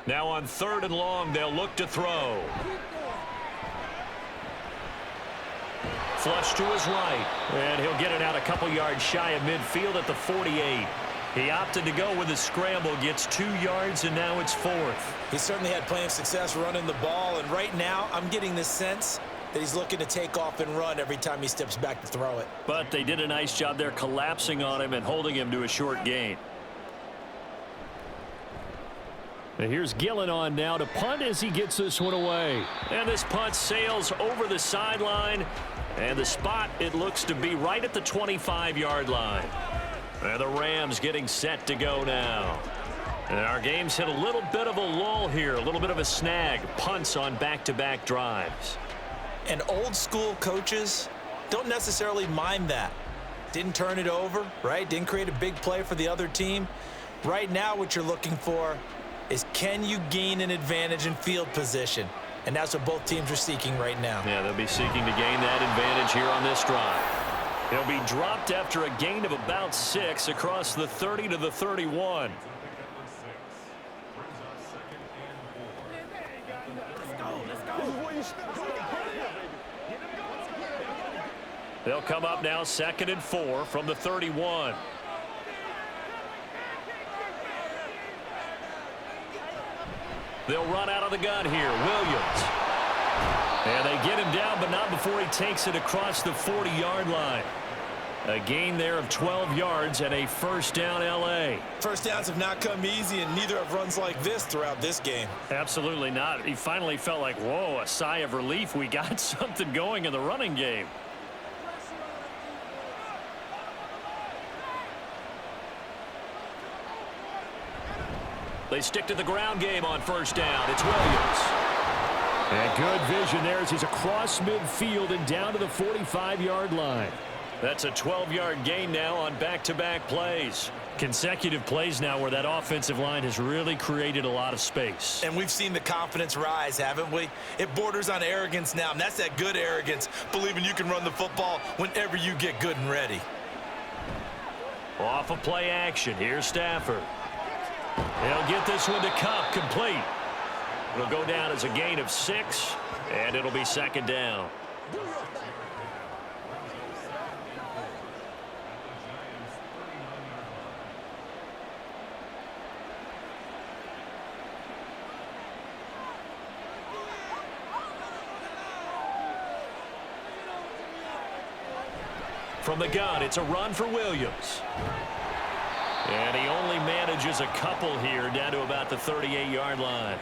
Now on 3rd and long, they'll look to throw. Flush to his right, and he'll get it out a couple yards shy of midfield at the 48. He opted to go with a scramble, gets 2 yards, and now it's 4th. He certainly had plenty of success running the ball, and right now I'm getting this sense that he's looking to take off and run every time he steps back to throw it. But they did a nice job there collapsing on him and holding him to a short gain. And here's Gillen on now to punt as he gets this one away. And this punt sails over the sideline. And the spot, it looks to be right at the 25-yard line. And the Rams getting set to go now. And our game's hit a little bit of a lull here, a little bit of a snag. Punts on back-to-back drives. And old school coaches don't necessarily mind that. Didn't turn it over, right? Didn't create a big play for the other team. Right now what you're looking for is, can you gain an advantage in field position? And that's what both teams are seeking right now. Yeah, they'll be seeking to gain that advantage here on this drive. He'll be dropped after a gain of about 6 across the 30 to the 31. They'll come up now 2nd and 4 from the 31. They'll run out of the gun here. Williams. And they get him down, but not before he takes it across the 40-yard line. A gain there of 12 yards and a first down L.A. First downs have not come easy, and neither have runs like this throughout this game. Absolutely not. He finally felt like, whoa, a sigh of relief. We got something going in the running game. They stick to the ground game on first down. It's Williams. And good vision there as he's across midfield and down to the 45-yard line. That's a 12-yard gain now on back-to-back plays. Consecutive plays now where that offensive line has really created a lot of space. And we've seen the confidence rise, haven't we? It borders on arrogance now, and that's that good arrogance, believing you can run the football whenever you get good and ready. Off of play action, here's Stafford. He'll get this one to Cup, complete. It'll go down as a gain of 6, and it'll be 2nd down. From the gun, it's a run for Williams. And he only manages a couple here down to about the 38-yard line.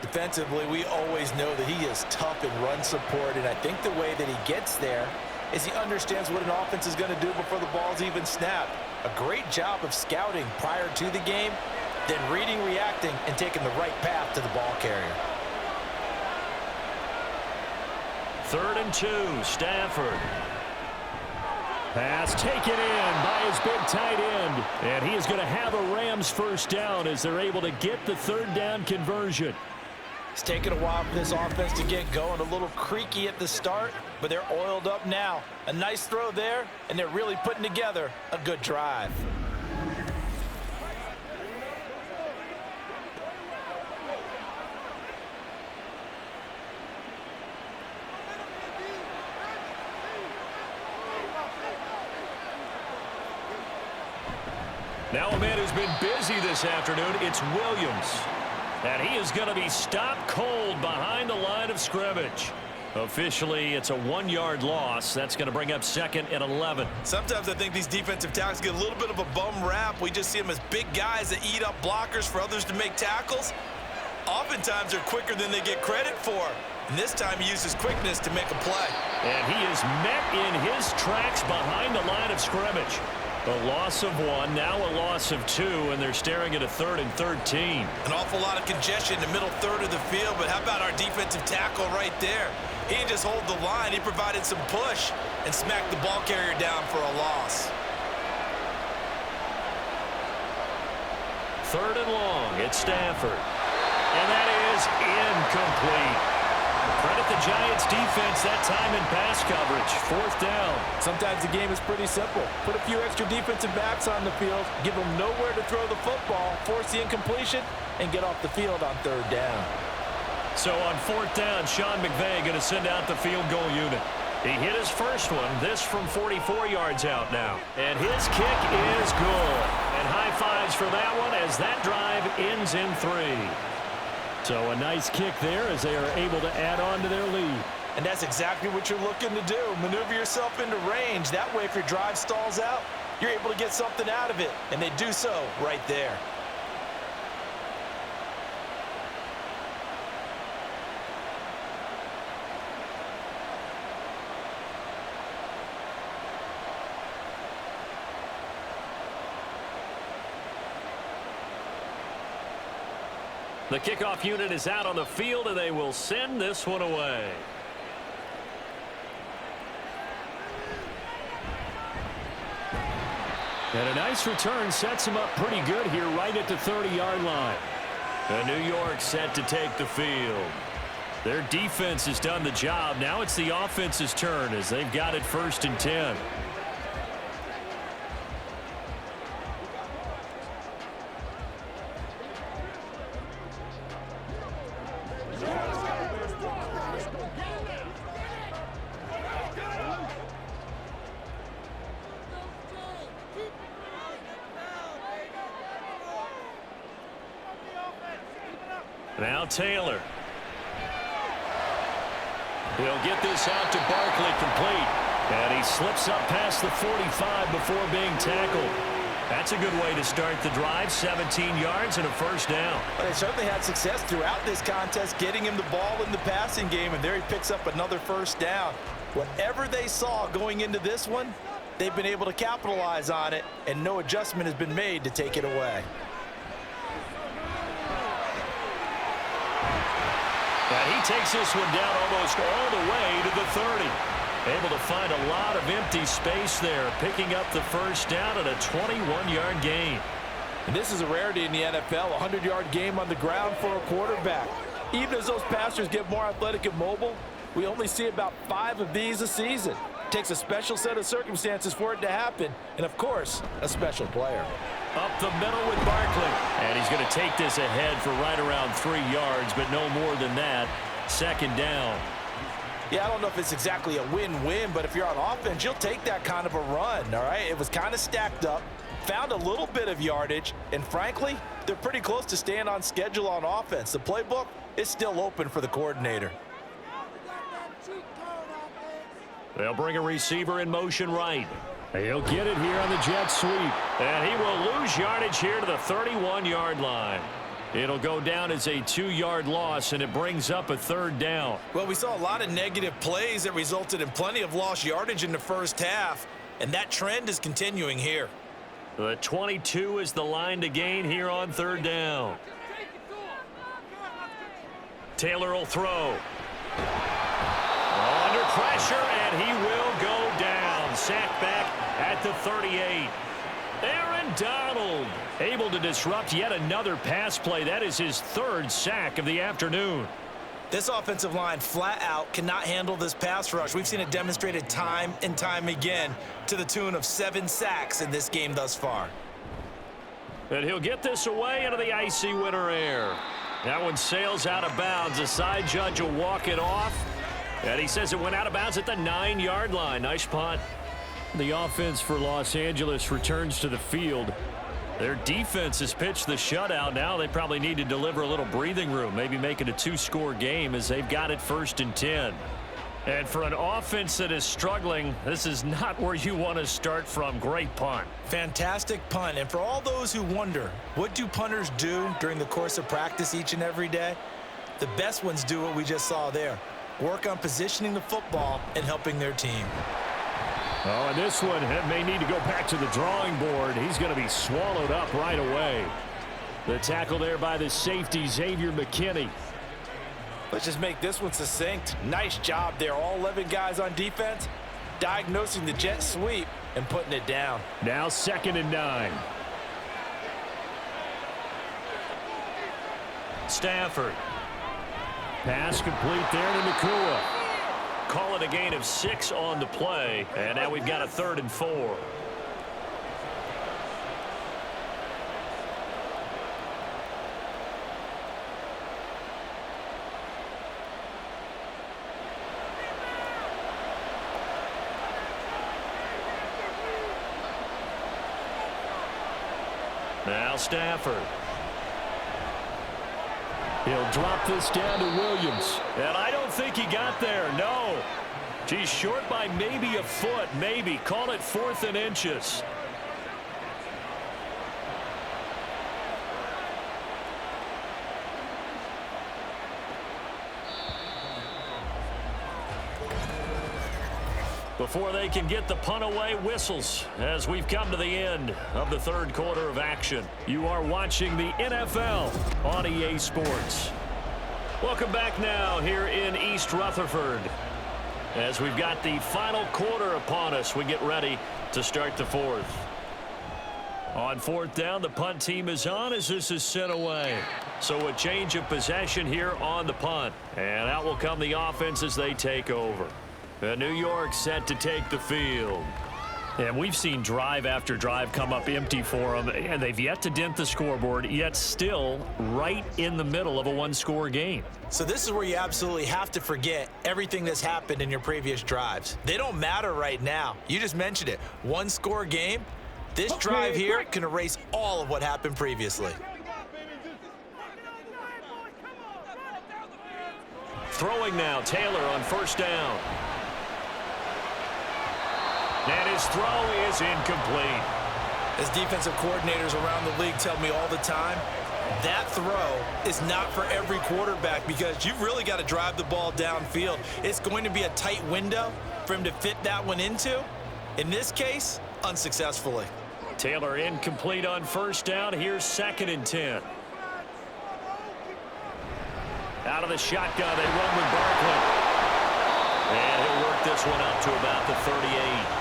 Defensively, we always know that he is tough in run support, and I think the way that he gets there is he understands what an offense is going to do before the ball's even snapped. A great job of scouting prior to the game, then reading, reacting, and taking the right path to the ball carrier. 3rd and 2, Stafford. Pass taken in by his big tight end. And he is going to have a Rams first down as they're able to get the 3rd down conversion. It's taken a while for this offense to get going. A little creaky at the start, but they're oiled up now. A nice throw there, and they're really putting together a good drive. Now a man who's been busy this afternoon, it's Williams. And he is going to be stopped cold behind the line of scrimmage. Officially, it's a 1-yard loss. That's going to bring up 2nd and 11. Sometimes I think these defensive tackles get a little bit of a bum rap. We just see them as big guys that eat up blockers for others to make tackles. Oftentimes, they're quicker than they get credit for. And this time, he uses quickness to make a play. And he is met in his tracks behind the line of scrimmage. A loss of 1, now a loss of 2, and they're staring at a 3rd and 13. An awful lot of congestion in the middle third of the field, but how about our defensive tackle right there? He didn't just hold the line, he provided some push and smacked the ball carrier down for a loss. 3rd and long, it's Stafford. And that is incomplete. Credit the Giants defense that time in pass coverage. 4th down. Sometimes the game is pretty simple. Put a few extra defensive backs on the field, give them nowhere to throw the football, force the incompletion, and get off the field on 3rd down. So on 4th down, Sean McVay going to send out the field goal unit. He hit his first one, this from 44 yards out now. And his kick is good. And high fives for that one as that drive ends in 3. So a nice kick there as they are able to add on to their lead. And that's exactly what you're looking to do. Maneuver yourself into range. That way, if your drive stalls out, you're able to get something out of it. And they do so right there. The kickoff unit is out on the field, and they will send this one away. And a nice return sets them up pretty good here right at the 30-yard line. And New York set to take the field. Their defense has done the job. Now it's the offense's turn as they've got it 1st and 10. Now Taylor. He'll get this out to Barkley complete. And he slips up past the 45 before being tackled. That's a good way to start the drive. 17 yards and a 1st down. Well, they certainly had success throughout this contest, getting him the ball in the passing game, and there he picks up another 1st down. Whatever they saw going into this one, they've been able to capitalize on it, and no adjustment has been made to take it away. And he takes this one down almost all the way to the 30. Able to find a lot of empty space there, picking up the 1st down at a 21-yard gain. And this is a rarity in the NFL, a 100-yard game on the ground for a quarterback. Even as those passers get more athletic and mobile, we only see about 5 of these a season. It takes a special set of circumstances for it to happen, and of course, a special player. Up the middle with Barkley. And he's going to take this ahead for right around 3 yards, but no more than that. 2nd down. Yeah, I don't know if it's exactly a win-win, but if you're on offense, you'll take that kind of a run, all right? It was kind of stacked up, found a little bit of yardage, and frankly, they're pretty close to staying on schedule on offense. The playbook is still open for the coordinator. They'll bring a receiver in motion right. He'll get it here on the jet sweep. And he will lose yardage here to the 31-yard line. It'll go down as a 2-yard loss, and it brings up a 3rd down. Well, we saw a lot of negative plays that resulted in plenty of lost yardage in the 1st half, and that trend is continuing here. The 22 is the line to gain here on 3rd down. Taylor will throw. Under pressure, and he will go down. Sacked back at the 38. Aaron Donald able to disrupt yet another pass play. That is his 3rd sack of the afternoon. This offensive line flat out cannot handle this pass rush. We've seen it demonstrated time and time again to the tune of 7 sacks in this game thus far. And he'll get this away into the icy winter air. That one sails out of bounds. The side judge will walk it off. And he says it went out of bounds at the 9-yard line. Nice punt. The offense for Los Angeles returns to the field. Their defense has pitched the shutout. Now they probably need to deliver a little breathing room, maybe make it a 2-score game as they've got it 1st and 10. And for an offense that is struggling, this is not where you want to start from. Great punt. Fantastic punt. And for all those who wonder, what do punters do during the course of practice each and every day? The best ones do what we just saw there. Work on positioning the football and helping their team. Oh, and this one may need to go back to the drawing board. He's going to be swallowed up right away. The tackle there by the safety, Xavier McKinney. Let's just make this one succinct. Nice job there. All 11 guys on defense diagnosing the jet sweep and putting it down. Now 2nd and 9. Stafford. Pass complete there to Nakua. Call it a gain of 6 on the play. And now we've got a 3rd and 4. Now Stafford. He'll drop this down to Williams. And I don't think he got there. No. He's short by maybe a foot, maybe. Call it 4th and inches. before they can get the punt away. Whistles as we've come to the end of the third quarter of action. You are watching the NFL on EA Sports. Welcome back now here in East Rutherford. As we've got the final quarter upon us, we get ready to start the fourth. On fourth down, the punt team is on as this is sent away. So a change of possession here on the punt. And out will come the offense as they take over. New York set to take the field. And we've seen drive after drive come up empty for them, and they've yet to dent the scoreboard, yet still right in the middle of a one-score game. So this is where you absolutely have to forget everything that's happened in your previous drives. They don't matter right now. You just mentioned it. One-score game. This drive here can erase all of what happened previously. Throwing now, Taylor on first down. And his throw is incomplete. As defensive coordinators around the league tell me all the time, that throw is not for every quarterback because you've really got to drive the ball downfield. It's going to be a tight window for him to fit that one into. In this case, unsuccessfully. Taylor incomplete on first down. Here's 2nd and 10. Out of the shotgun, they run with Barkley. And he'll work this one up to about the 38.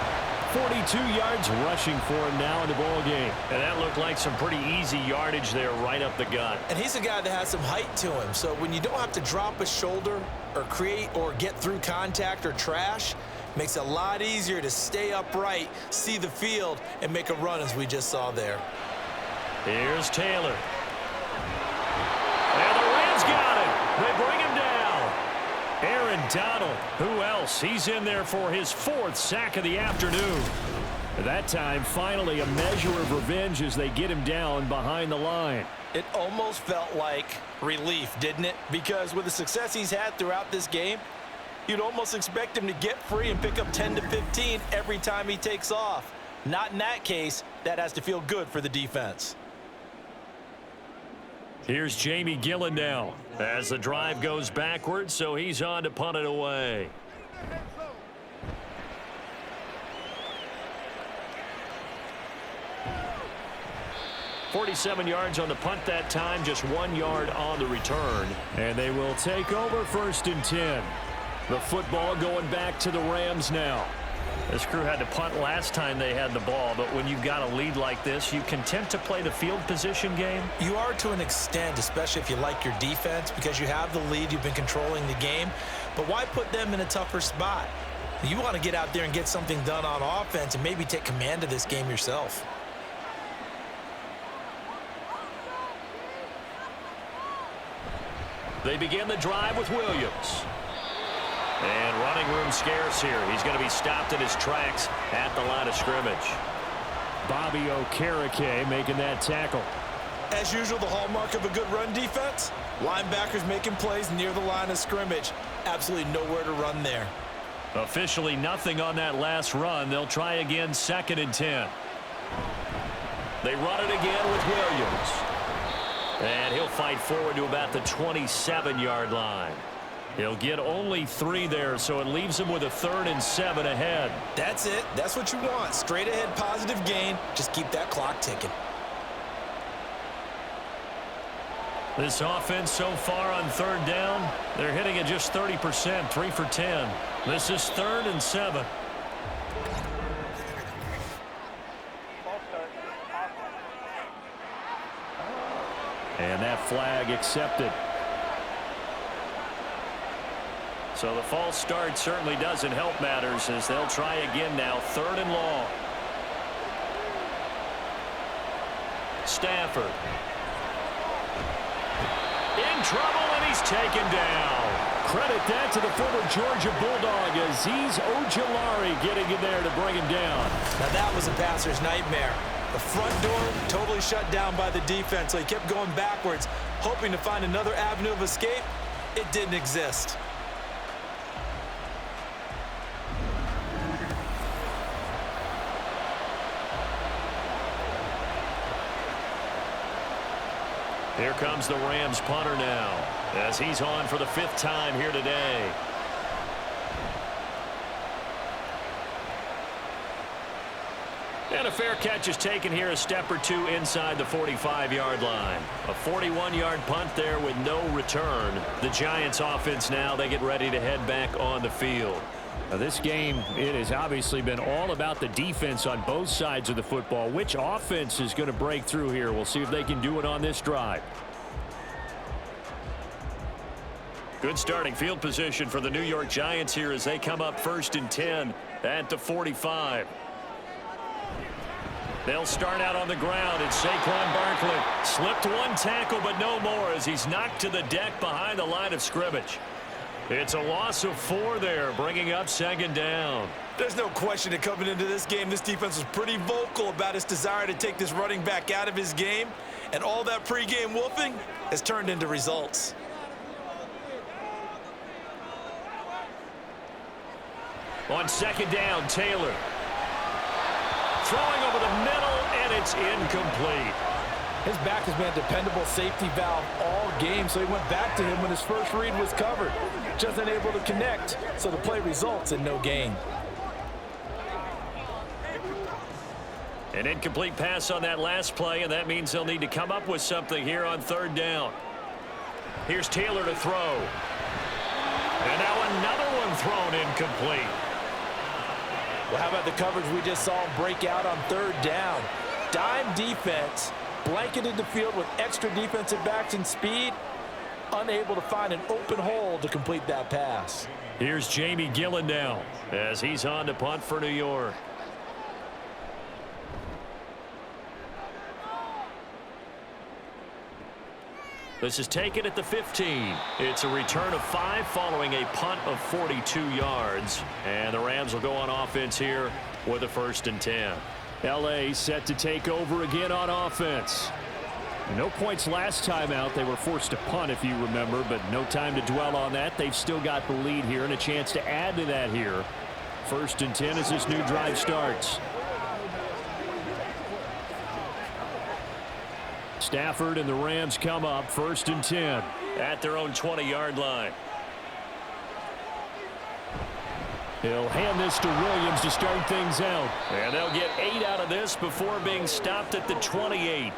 42 yards rushing for him now in the ball game. And that looked like some pretty easy yardage there right up the gut. And he's a guy that has some height to him. So when you don't have to drop a shoulder or create or get through contact or trash, makes it a lot easier to stay upright, see the field, and make a run as we just saw there. Here's Taylor. And the Rams got him. They bring him down. Aaron Donald, who else? He's in there for his 4th sack of the afternoon. At that time, finally a measure of revenge as they get him down behind the line. It almost felt like relief, didn't it? Because with the success he's had throughout this game, you'd almost expect him to get free and pick up 10 to 15 every time he takes off. Not in that case. That has to feel good for the defense. Here's Jamie Gillen now as the drive goes backwards, so he's on to punt it away. "47 yards on the punt that time, just 1 yard on the return. And they will take over 1st and 10. The football going back to the Rams now. This crew had to punt last time they had the ball, but when you've got a lead like this, you content to play the field position game? You are to an extent, especially if you like your defense, because you have the lead, you've been controlling the game. But why put them in a tougher spot? You want to get out there and get something done on offense and maybe take command of this game yourself. They begin the drive with Williams. And running room scarce here. He's going to be stopped in his tracks at the line of scrimmage. Bobby Okereke making that tackle. As usual, the hallmark of a good run defense, linebackers making plays near the line of scrimmage. Absolutely nowhere to run there. Officially nothing on that last run. They'll try again 2nd and 10. They run it again with Williams. And he'll fight forward to about the 27-yard line. He'll get only 3 there, so it leaves him with a 3rd and 7 ahead. That's it. That's what you want. Straight ahead positive gain. Just keep that clock ticking. This offense so far on 3rd down, they're hitting at just 30%, 3 for 10. This is 3rd and 7. And that flag accepted. So the false start certainly doesn't help matters as they'll try again now, 3rd and long. Stafford. In trouble, and he's taken down. Credit that to the former Georgia Bulldog, Azeez Ojulari getting in there to bring him down. Now that was a passer's nightmare. The front door totally shut down by the defense, so he kept going backwards, hoping to find another avenue of escape. It didn't exist. Here comes the Rams punter now as he's on for the 5th time here today. And a fair catch is taken here, a step or two inside the 45-yard line. A 41-yard punt there with no return. The Giants offense now, they get ready to head back on the field. Now this game, it has obviously been all about the defense on both sides of the football. Which offense is going to break through here? We'll see if they can do it on this drive. Good starting field position for the New York Giants here as they come up 1st and 10 at the 45. They'll start out on the ground. It's Saquon Barkley. Slipped one tackle, but no more as he's knocked to the deck behind the line of scrimmage. It's a loss of 4 there, bringing up 2nd down. There's no question that coming into this game, this defense was pretty vocal about its desire to take this running back out of his game, and all that pregame wolfing has turned into results. On 2nd down, Taylor. Throwing over the middle, and it's incomplete. His back has been a dependable safety valve all game, so he went back to him when his first read was covered. Just unable to connect, so the play results in no gain. An incomplete pass on that last play, and that means they'll need to come up with something here on 3rd down. Here's Taylor to throw. And now another one thrown incomplete. Well, how about the coverage we just saw him break out on 3rd down? Dime defense, blanketed the field with extra defensive backs and speed, unable to find an open hole to complete that pass. Here's Jamie Gillen now as he's on to punt for New York. This is taken at the 15. It's a return of 5 following a punt of 42 yards. And the Rams will go on offense here with a 1st and 10. L.A. set to take over again on offense. No points last time out. They were forced to punt, if you remember, but no time to dwell on that. They've still got the lead here and a chance to add to that here. 1st and 10 as this new drive starts. Stafford and the Rams come up 1st and 10 at their own 20-yard line. He'll hand this to Williams to start things out. And they'll get 8 out of this before being stopped at the 28.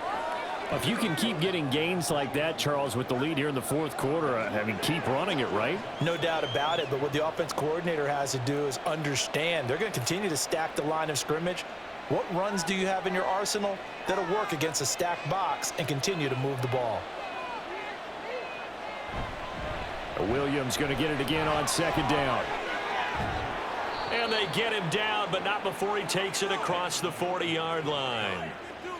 If you can keep getting gains like that, Charles, with the lead here in the 4th quarter, I mean, keep running it, right? No doubt about it, but what the offense coordinator has to do is understand they're going to continue to stack the line of scrimmage. What runs do you have in your arsenal that'll work against a stacked box and continue to move the ball? Williams going to get it again on 2nd down. And they get him down, but not before he takes it across the 40-yard line.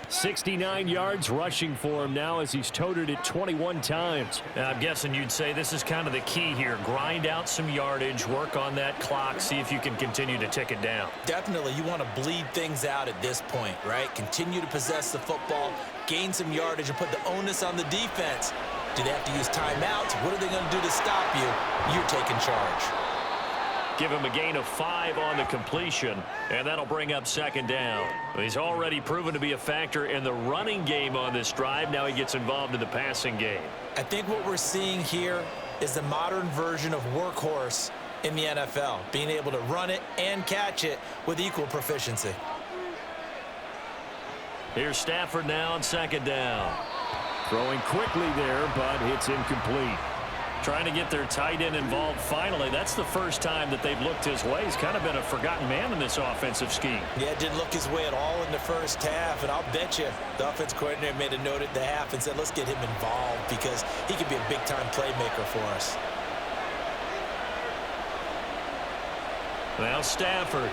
69 yards rushing for him now as he's toted it 21 times. I'm guessing you'd say this is kind of the key here. Grind out some yardage, work on that clock, see if you can continue to tick it down. Definitely, you want to bleed things out at this point, right? Continue to possess the football, gain some yardage, and put the onus on the defense. Do they have to use timeouts? What are they going to do to stop you? You're taking charge. Give him a gain of 5 on the completion, and that'll bring up 2nd down. He's already proven to be a factor in the running game on this drive. Now he gets involved in the passing game. I think what we're seeing here is the modern version of workhorse in the NFL, being able to run it and catch it with equal proficiency. Here's Stafford now on 2nd down. Throwing quickly there, but it's incomplete. Trying to get their tight end involved finally. That's the first time that they've looked his way. He's kind of been a forgotten man in this offensive scheme. Yeah, didn't look his way at all in the first half, and I'll bet you the offense coordinator made a note at the half and said, let's get him involved because he could be a big-time playmaker for us. Now Stafford.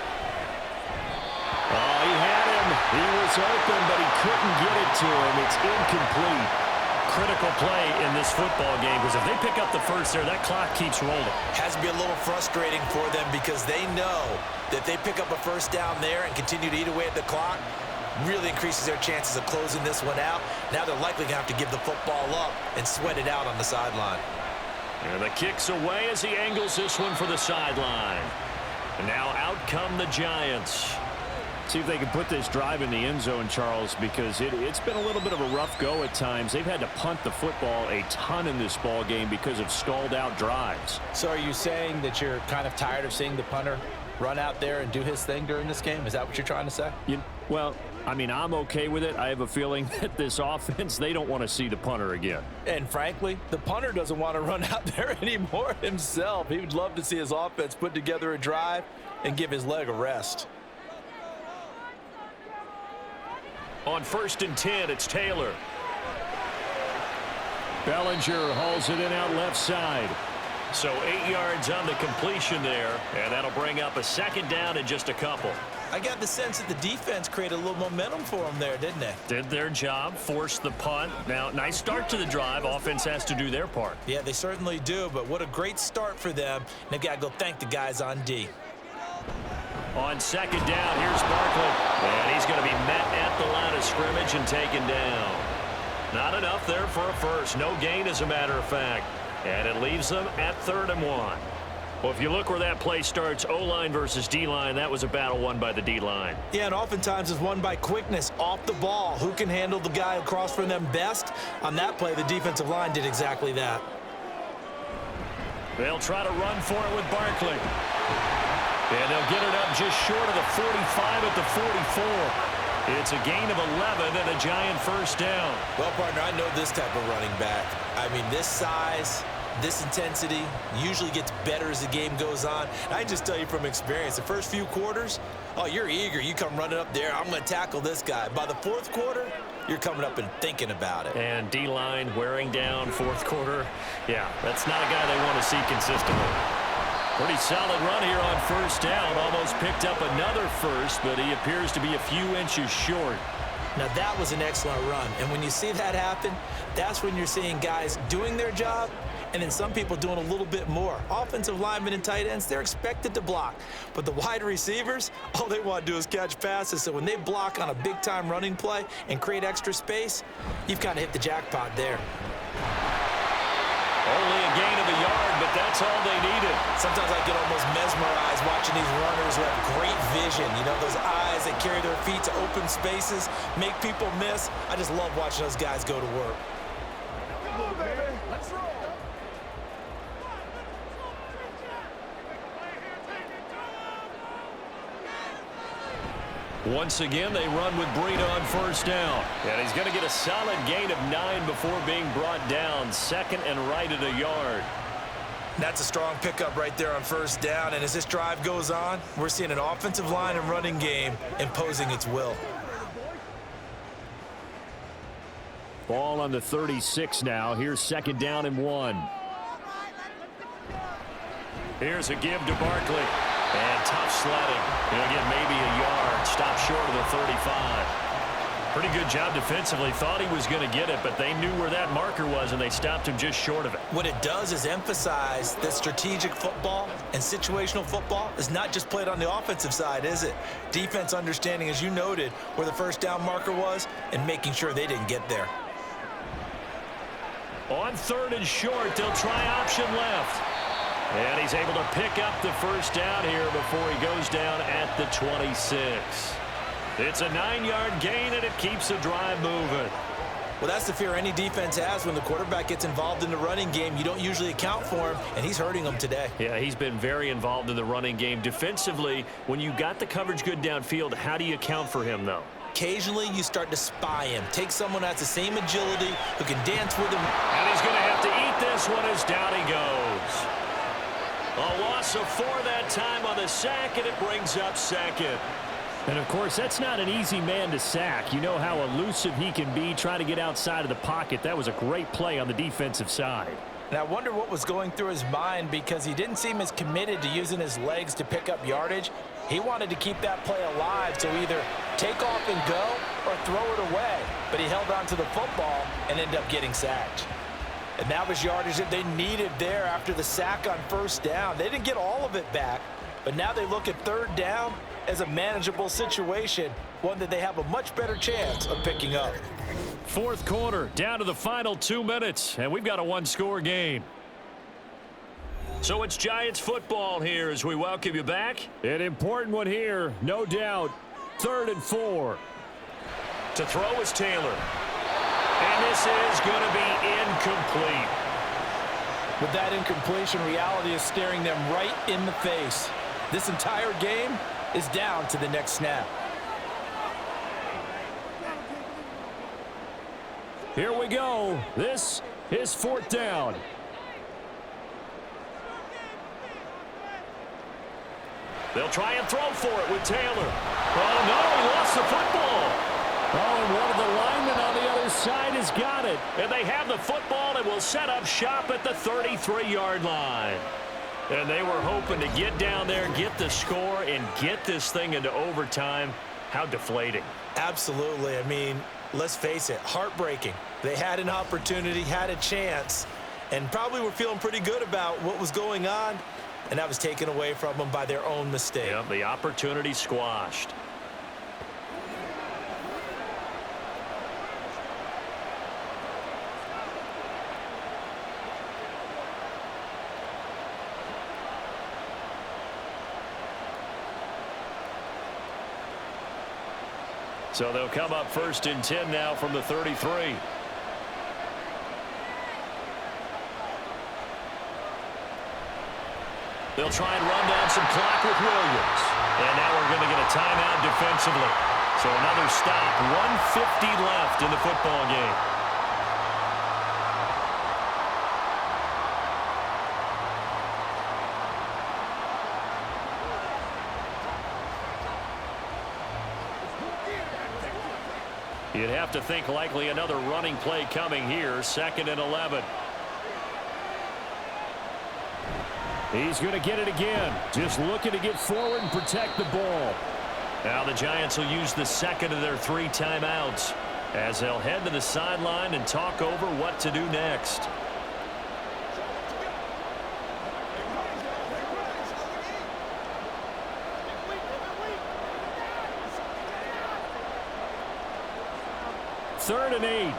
Oh, he had him. He was open, but he couldn't get it to him. It's incomplete. Critical play in this football game because if they pick up the first there, that clock keeps rolling. Has to be a little frustrating for them because they know that they pick up a first down there and continue to eat away at the clock, really increases their chances of closing this one out. Now they're likely going to have to give the football up and sweat it out on the sideline. And the kick's away as he angles this one for the sideline. And now out come the Giants. See if they can put this drive in the end zone, Charles, because it's been a little bit of a rough go at times. They've had to punt the football a ton in this ball game because of stalled out drives. So are you saying that you're kind of tired of seeing the punter run out there and do his thing during this game? Is that what you're trying to say? Well, I mean, I'm okay with it. I have a feeling that this offense, they don't want to see the punter again. And frankly, the punter doesn't want to run out there anymore himself. He would love to see his offense put together a drive and give his leg a rest. On 1st and 10, it's Taylor. Bellinger hauls it in out left side. So 8 yards on the completion there, and that'll bring up a 2nd down and just a couple. I got the sense that the defense created a little momentum for them there, didn't they? Did their job, forced the punt. Now, nice start to the drive. Offense has to do their part. Yeah, they certainly do, but what a great start for them. And they've got to go thank the guys on D. On 2nd down, here's Barkley. And he's going to be met at the line of scrimmage and taken down. Not enough there for a first. No gain, as a matter of fact. And it leaves them at 3rd and 1. Well, if you look where that play starts, O-line versus D-line, that was a battle won by the D-line. Yeah, and oftentimes it's won by quickness off the ball. Who can handle the guy across from them best? On that play, the defensive line did exactly that. They'll try to run for it with Barkley. And they'll get it up just short of the 45 at the 44. It's a gain of 11 and a Giant 1st down. Well, partner, I know this type of running back. I mean, this size, this intensity usually gets better as the game goes on. And I just tell you from experience, the first few quarters, oh, you're eager. You come running up there, I'm going to tackle this guy. By the 4th quarter, you're coming up and thinking about it. And D-line wearing down 4th quarter. Yeah, that's not a guy they want to see consistently. Pretty solid run here on 1st down. Almost picked up another first, but he appears to be a few inches short. Now, that was an excellent run. And when you see that happen, that's when you're seeing guys doing their job and then some people doing a little bit more. Offensive linemen and tight ends, they're expected to block. But the wide receivers, all they want to do is catch passes. So when they block on a big-time running play and create extra space, you've kind of hit the jackpot there. Only a gain of a yard, but that's all they needed. Sometimes I get almost mesmerized watching these runners who have great vision. You know, those eyes that carry their feet to open spaces, make people miss. I just love watching those guys go to work. Come on, baby. Let's roll. Once again, they run with Breida on 1st down. And he's going to get a solid gain of 9 before being brought down. 2nd and right at a yard. That's a strong pickup right there on 1st down. And as this drive goes on, we're seeing an offensive line and running game imposing its will. Ball on the 36 now. Here's 2nd down and 1. Here's a give to Barkley. And tough sledding. He'll get maybe a yard. Stop short of the 35. Pretty good job defensively. Thought he was going to get it, but they knew where that marker was, and they stopped him just short of it. What it does is emphasize that strategic football and situational football is not just played on the offensive side, is it? Defense understanding, as you noted, where the 1st down marker was and making sure they didn't get there. On 3rd and short, they'll try option left. And he's able to pick up the 1st down here before he goes down at the 26. It's a 9-yard gain, and it keeps the drive moving. Well, that's the fear any defense has when the quarterback gets involved in the running game. You don't usually account for him, and he's hurting them today. Yeah, he's been very involved in the running game. Defensively, when you got the coverage good downfield, how do you account for him, though? Occasionally, you start to spy him. Take someone who has the same agility, who can dance with him. And he's going to have to eat this one as down he goes. A loss of 4 that time on the sack, and it brings up 2nd. And, of course, that's not an easy man to sack. You know how elusive he can be trying to get outside of the pocket. That was a great play on the defensive side. And I wonder what was going through his mind because he didn't seem as committed to using his legs to pick up yardage. He wanted to keep that play alive to either take off and go or throw it away. But he held on to the football and ended up getting sacked. And that was yardage that they needed there after the sack on 1st down. They didn't get all of it back, but now they look at 3rd down as a manageable situation, one that they have a much better chance of picking up. 4th quarter, down to the final 2 minutes, and we've got a 1-score game. So it's Giants football here as we welcome you back. An important one here, no doubt. 3rd and 4. To throw is Taylor. And this is going to be incomplete. With that incompletion, reality is staring them right in the face. This entire game is down to the next snap. Here we go. This is 4th down. They'll try and throw for it with Taylor. Oh, no, he lost the football. Oh, and one of the linemen on the other side has got it. And they have the football and will set up shop at the 33-yard line. And they were hoping to get down there, get the score, and get this thing into overtime. How deflating. Absolutely. I mean, let's face it, heartbreaking. They had an opportunity, had a chance, and probably were feeling pretty good about what was going on, and that was taken away from them by their own mistake. Yep, the opportunity squashed. So they'll come up 1st and 10 now from the 33. They'll try and run down some clock with Williams. And now we're going to get a timeout defensively. So another stop. 1:50 left in the football game. You'd have to think likely another running play coming here. 2nd and 11. He's going to get it again. Just looking to get forward and protect the ball. Now the Giants will use the 2nd of their 3 timeouts as they'll head to the sideline and talk over what to do next. Third and 8.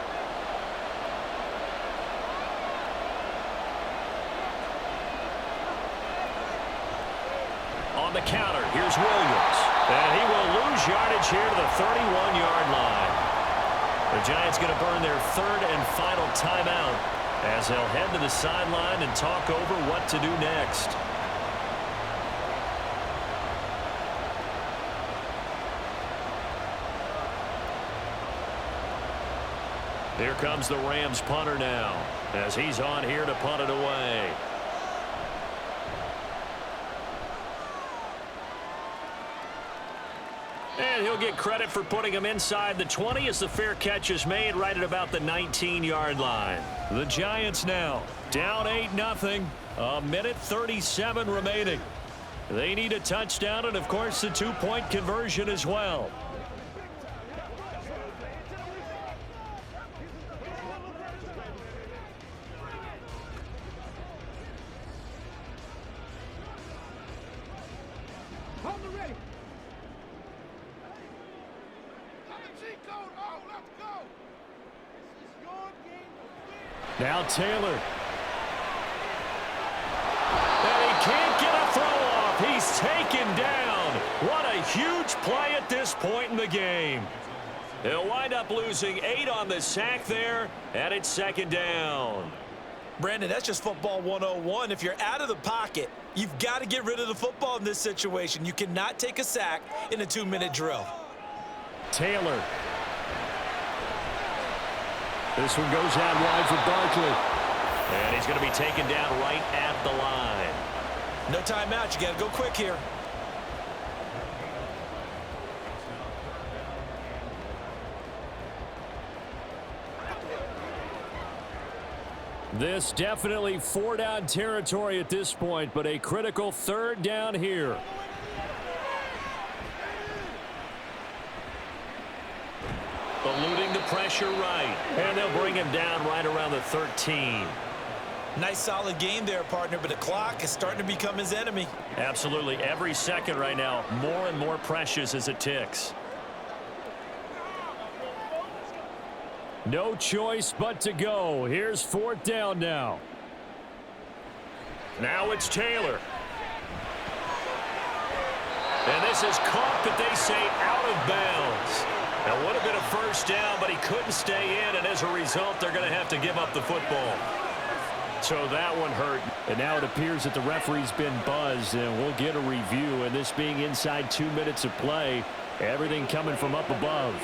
On the counter, here's Williams. And he will lose yardage here to the 31-yard line. The Giants going to burn their 3rd and final timeout as they'll head to the sideline and talk over what to do next. Here comes the Rams punter now as he's on here to punt it away. And he'll get credit for putting him inside the 20 as the fair catch is made right at about the 19-yard line. The Giants now down 8-0. A minute 37 remaining. They need a touchdown and, of course, the 2-point conversion as well. Now Taylor. And he can't get a throw off. He's taken down. What a huge play at this point in the game. They'll wind up losing 8 on the sack there, and it's 2nd down. Brandon, that's just football 101. If you're out of the pocket, you've got to get rid of the football in this situation. You cannot take a sack in a 2-minute drill. Taylor. This one goes out wide for Barkley. And he's going to be taken down right at the line. No timeout. You got to go quick here. This definitely 4-down territory at this point, but a critical 3rd down here. Eluding the pressure right. And they'll bring him down right around the 13. Nice solid game there, partner, but the clock is starting to become his enemy. Absolutely. Every second right now, more and more precious as it ticks. No choice but to go. Here's 4th down now. Now it's Taylor. And this is caught, but they say out of bounds. That would have been a 1st down, but he couldn't stay in, and as a result, they're going to have to give up the football. So that one hurt. And now it appears that the referee's been buzzed, and we'll get a review. And this being inside 2 minutes of play, everything coming from up above.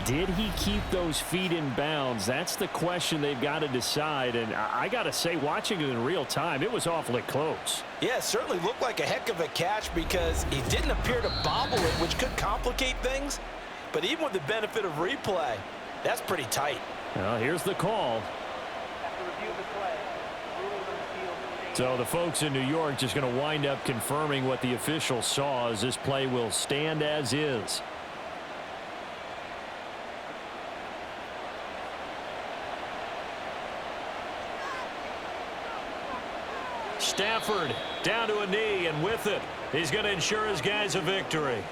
did he keep those feet in bounds? That's the question they've got to decide. And I got to say, watching it in real time, it was awfully close. Yeah, it certainly looked like a heck of a catch because he didn't appear to bobble it, which could complicate things. But even with the benefit of replay, that's pretty tight. Well, here's the call. So the folks in New York just going to wind up confirming what the official saw, as this play will stand as is. Stafford down to a knee, and with it, he's going to ensure his guys a victory.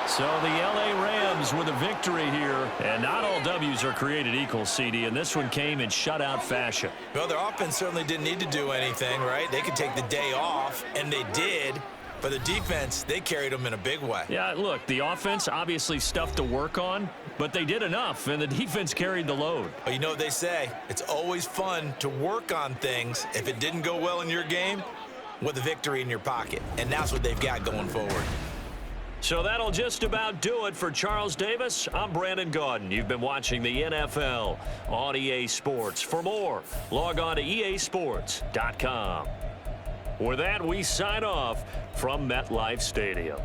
So the L.A. Rams with a victory here. And not all W's are created equal, CD, and this one came in shutout fashion. Well, their offense certainly didn't need to do anything, right? They could take the day off, and they did. But the defense, they carried them in a big way. Yeah, look, the offense, obviously stuff to work on, but they did enough, and the defense carried the load. Well, you know what they say. It's always fun to work on things if it didn't go well in your game with a victory in your pocket. And that's what they've got going forward. So that'll just about do it for Charles Davis. I'm Brandon Gaudin. You've been watching the NFL on EA Sports. For more, log on to easports.com. With that, we sign off from MetLife Stadium.